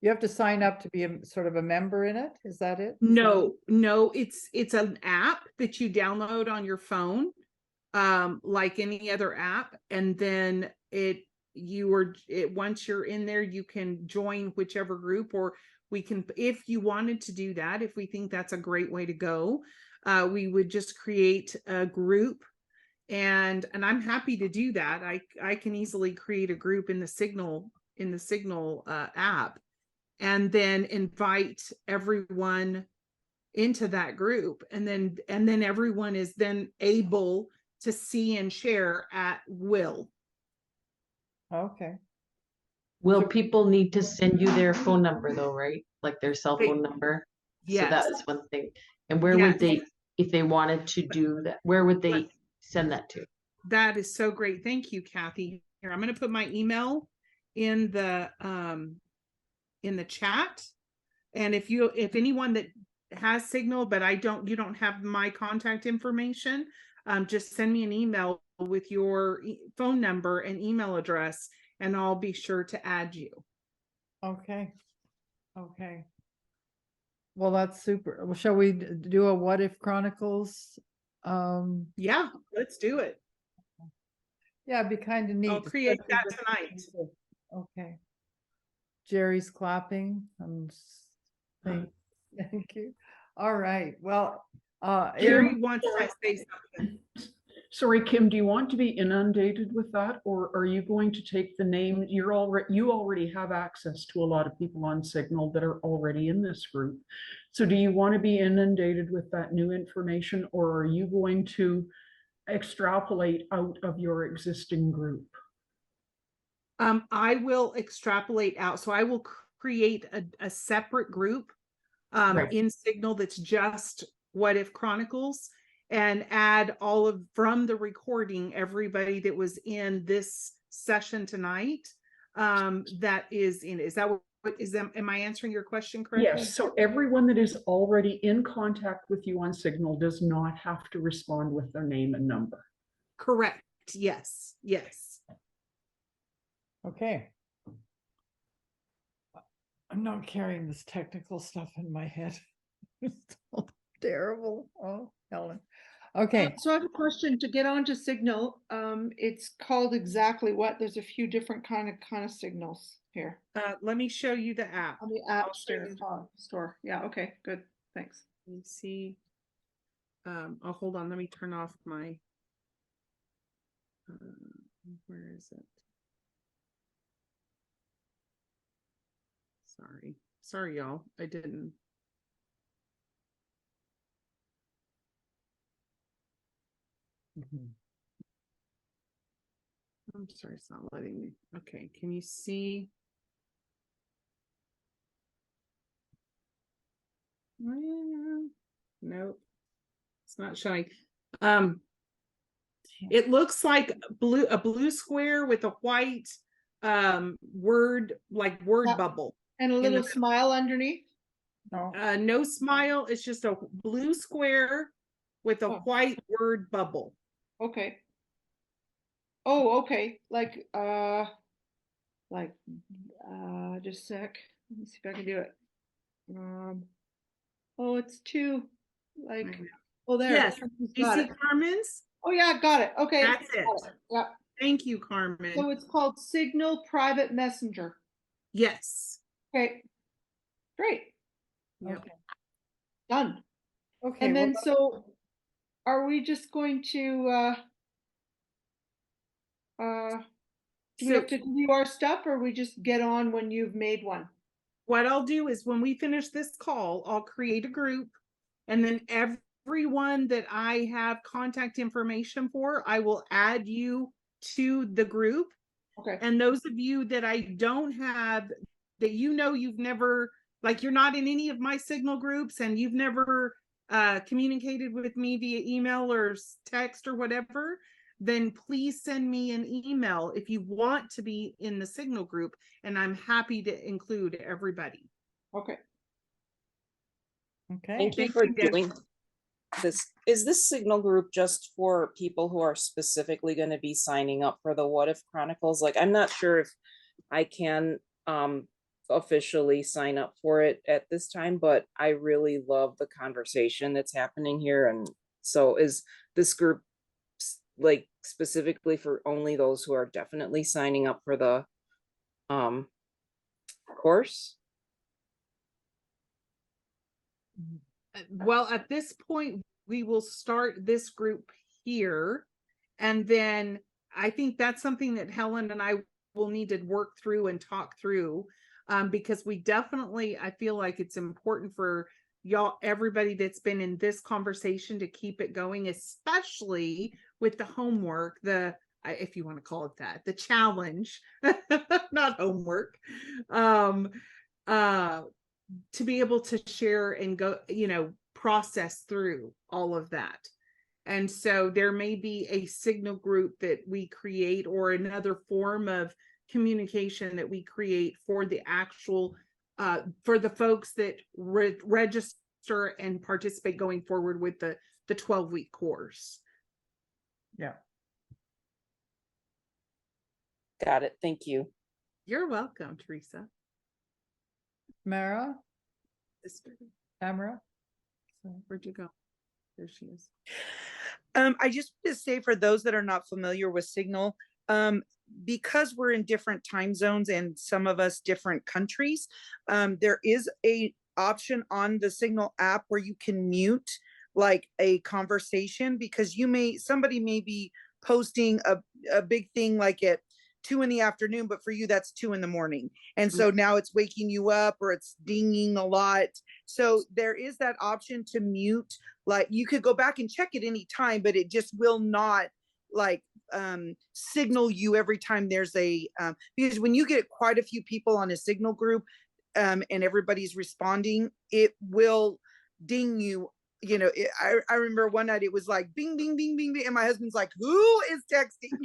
you have to sign up to be sort of a member in it. Is that it? No, it's an app that you download on your phone, like any other app, and then once you're in there, you can join whichever group, or we can, if you wanted to do that, if we think that's a great way to go, we would just create a group, and I'm happy to do that. I can easily create a group in the Signal app, and then invite everyone into that group, and then everyone is then able to see and share at will. Okay. Will people need to send you their phone number though, right? Like their cell phone number? Yes. So that's one thing. And where would they, if they wanted to do that, where would they send that to? That is so great. Thank you, Kathy. Here, I'm going to put my email in the chat. And if anyone that has Signal, but you don't have my contact information, just send me an email with your phone number and email address, and I'll be sure to add you. Okay. Okay. Well, that's super. Well, shall we do a What If Chronicles? Yeah, let's do it. Yeah, it'd be kind of neat. I'll create that tonight. Okay. Jerry's clapping. Thank you. All right. Well, Jerry wants to say something. Sorry, Kim, do you want to be inundated with that, or are you going to take the name? You already have access to a lot of people on Signal that are already in this group. So do you want to be inundated with that new information, or are you going to extrapolate out of your existing group? I will extrapolate out. So I will create a separate group in Signal that's just What If Chronicles, and add from the recording, everybody that was in this session tonight, that is in. Is that what is them? Am I answering your question correctly? Yes. So everyone that is already in contact with you on Signal does not have to respond with their name and number. Correct. Yes. Yes. Okay. I'm not carrying this technical stuff in my head. It's so terrible. Oh, Helen. Okay. So I have a question to get onto Signal. It's called exactly what? There's a few different kind of signals here. Let me show you the app. On the app store. Yeah. Okay. Good. Thanks. Let me see. Oh, hold on. Let me turn off my. Where is it? Sorry, y'all. I didn't. I'm sorry, it's not letting me. Okay, can you see? Nope, it's not showing. It looks like a blue square with a white word bubble and a little smile underneath. No smile. It's just a blue square with a white word bubble. Okay. Oh, okay. Just a sec. Let me see if I can do it. Oh, it's too oh, there. Yes. You see Carmen's? Oh yeah, got it. Okay. That's it. Got it. Yeah. Thank you, Carmen. So it's called Signal Private Messenger. Yes. Okay. Great. Yep. Okay. Done. Okay. And then well, so are we just going to do we So have to do our stuff, or we just get on when you've made one? what I'll do is when we finish this call, I'll create a group, and then everyone that I have contact information for, I will add you to the group. Okay. And those of you that I don't have, that you've never, like you're not in any of my Signal groups and you've never communicated with me via email or text or whatever, then please send me an email if you want to be in the Signal group, and I'm happy to include everybody. Okay. Okay. Thank you Thank for you, Deb. doing this. Is this Signal group just for people who are specifically going to be signing up for the What If Chronicles? Like, I'm not sure if I can officially sign up for it at this time, but I really love the conversation that's happening here. And so is this group like specifically for only those who are definitely signing up for the course? Well, at this point, we will start this group here. And then I think that's something that Helen and I will need to work through and talk through, because we definitely, I feel like it's important for y'all, everybody that's been in this conversation, to keep it going, especially with the homework, if you want to call it that, the challenge, not homework, to be able to share and go, process through all of that. And so there may be a Signal group that we create, or another form of communication that we create for the actual, for the folks that register and participate going forward with the 12-week course. Yeah. Got it. Thank you. You're welcome, Teresa. Mara, Sister, Tamara. where'd you go? There she is. I just want to say, for those that are not familiar with Signal, because we're in different time zones and some of us different countries, there is a option on the Signal app where you can mute like a conversation, because somebody may be posting a big thing like at 2 p.m, but for you that's 2 a.m. And so now it's waking you up, or it's dinging a lot. So there is that option to mute. Like, you could go back and check it any time, but it just will not like signal you every time there's a because when you get quite a few people on a Signal group and everybody's responding, it will ding you. I remember one night it was like bing, bing, bing, bing, bing, and my husband's like, who is texting?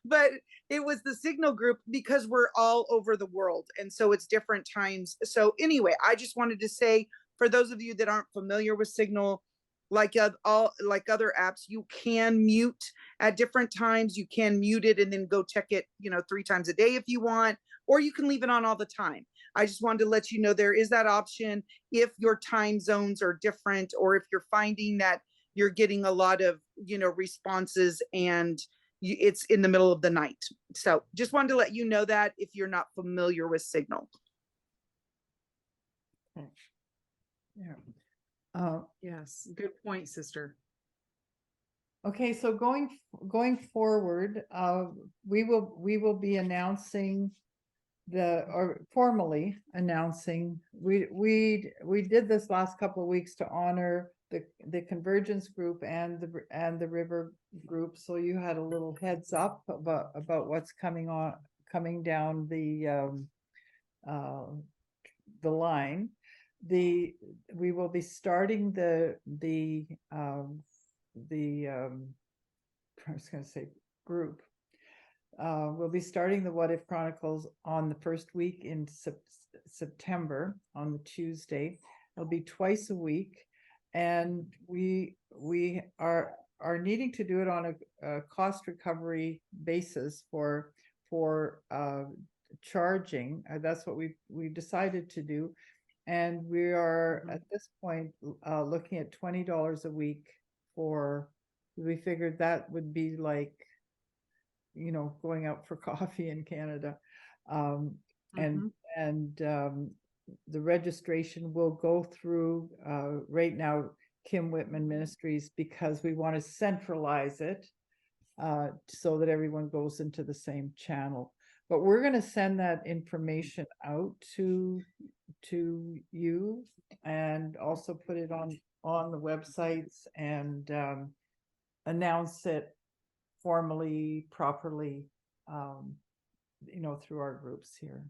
But it was the Signal group, because we're all over the world, and so it's different times. So anyway, I just wanted to say, for those of you that aren't familiar with Signal, like other apps, you can mute at different times. You can mute it and then go check it 3 times a day if you want, or you can leave it on all the time. I just wanted to let you know there is that option if your time zones are different, or if you're finding that you're getting a lot of responses and it's in the middle of the night. So just wanted to let you know that if you're not familiar with Signal. Yeah. Yes, good point, sister. Okay, so going forward, we will be announcing formally announcing. We did this last couple of weeks to honor the Convergence group and the River group, so you had a little heads up about what's coming down the line. We will be starting I was going to say group. We'll be starting the What If Chronicles on the first week in September, on the Tuesday. It'll be twice a week, and we are needing to do it on a cost recovery basis for charging. That's what we've decided to do. And we are at this point looking at $20 a week for We figured that would be like, you know, going out for coffee in Canada. And the registration will go through right now Kim Whitman Ministries, because we want to centralize it so that everyone goes into the same channel. But we're going to send that information out to you, and also put it on the websites, and announce it formally, properly, you know, through our groups here.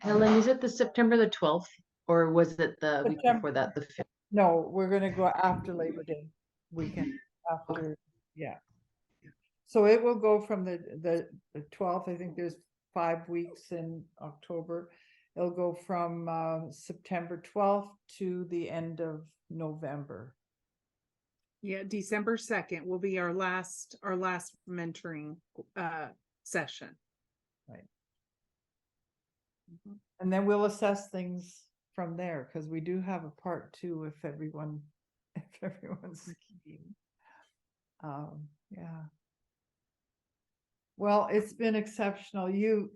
Helen, is it the September the 12th, or was it the week September. before that, the 5th? No, we're gonna go after Labor Day weekend, after, yeah. So it will go from the 12th, I think there's 5 weeks in October. It'll go from September 12th to the end of November. Yeah, December 2nd will be our last mentoring session. Right. And then we'll assess things from there, because we do have a part 2 if everyone's keen. Yeah. Well, it's been exceptional. You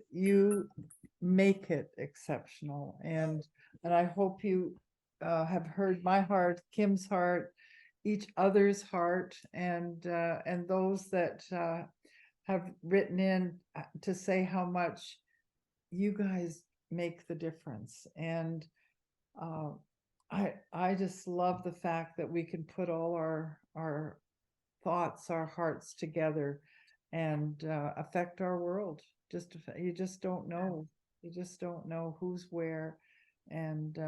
make it exceptional, and I hope you have heard my heart, Kim's heart, each other's heart, and those that have written in to say how much you guys make the difference. And I just love the fact that we can put all our thoughts, our hearts together, and affect our world. You just don't know. You just don't know who's where. And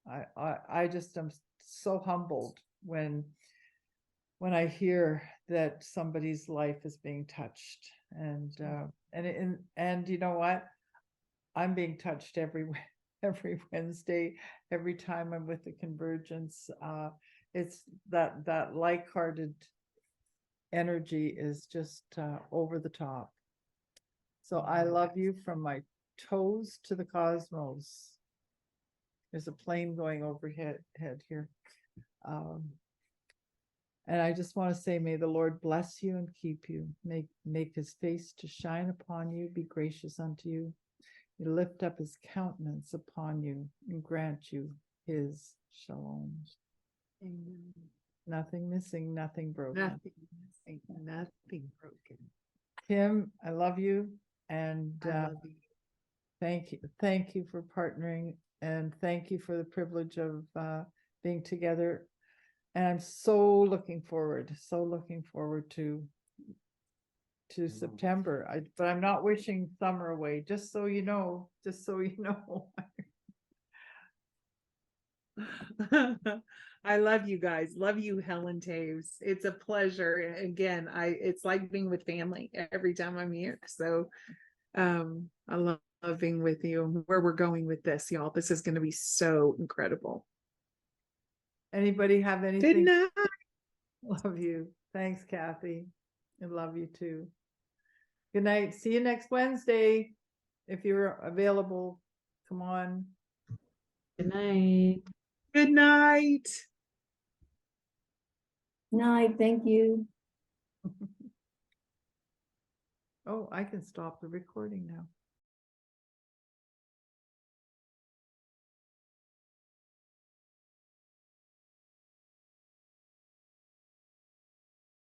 I just am so humbled when I hear that somebody's life is being touched. And you know what? I'm being touched every Wednesday, every time I'm with the Convergence. It's that like-hearted energy is just over the top. So I love you from my toes to the cosmos. There's a plane going overhead here. And I just want to say, may the Lord bless you and keep you. Make his face to shine upon you, be gracious unto you. He lift up his countenance upon you and grant you his shalom. Amen. Nothing missing, nothing broken. Nothing missing, nothing broken. Kim, I love you, and I love you. Thank you for partnering, and thank you for the privilege of being together. And I'm so looking forward to September. But I'm not wishing summer away, just so you know. I love you guys. Love you, Helen Toews. It's a pleasure. Again, it's like being with family every time I'm here. So I love being with you. Where we're going with this, y'all. This is going to be so incredible. Anybody have anything? Good night. Love you. Thanks, Kathy. I love you too. Good night. See you next Wednesday. If you're available, come on. Good night. Good night. Night. Thank you. Oh, I can stop the recording now.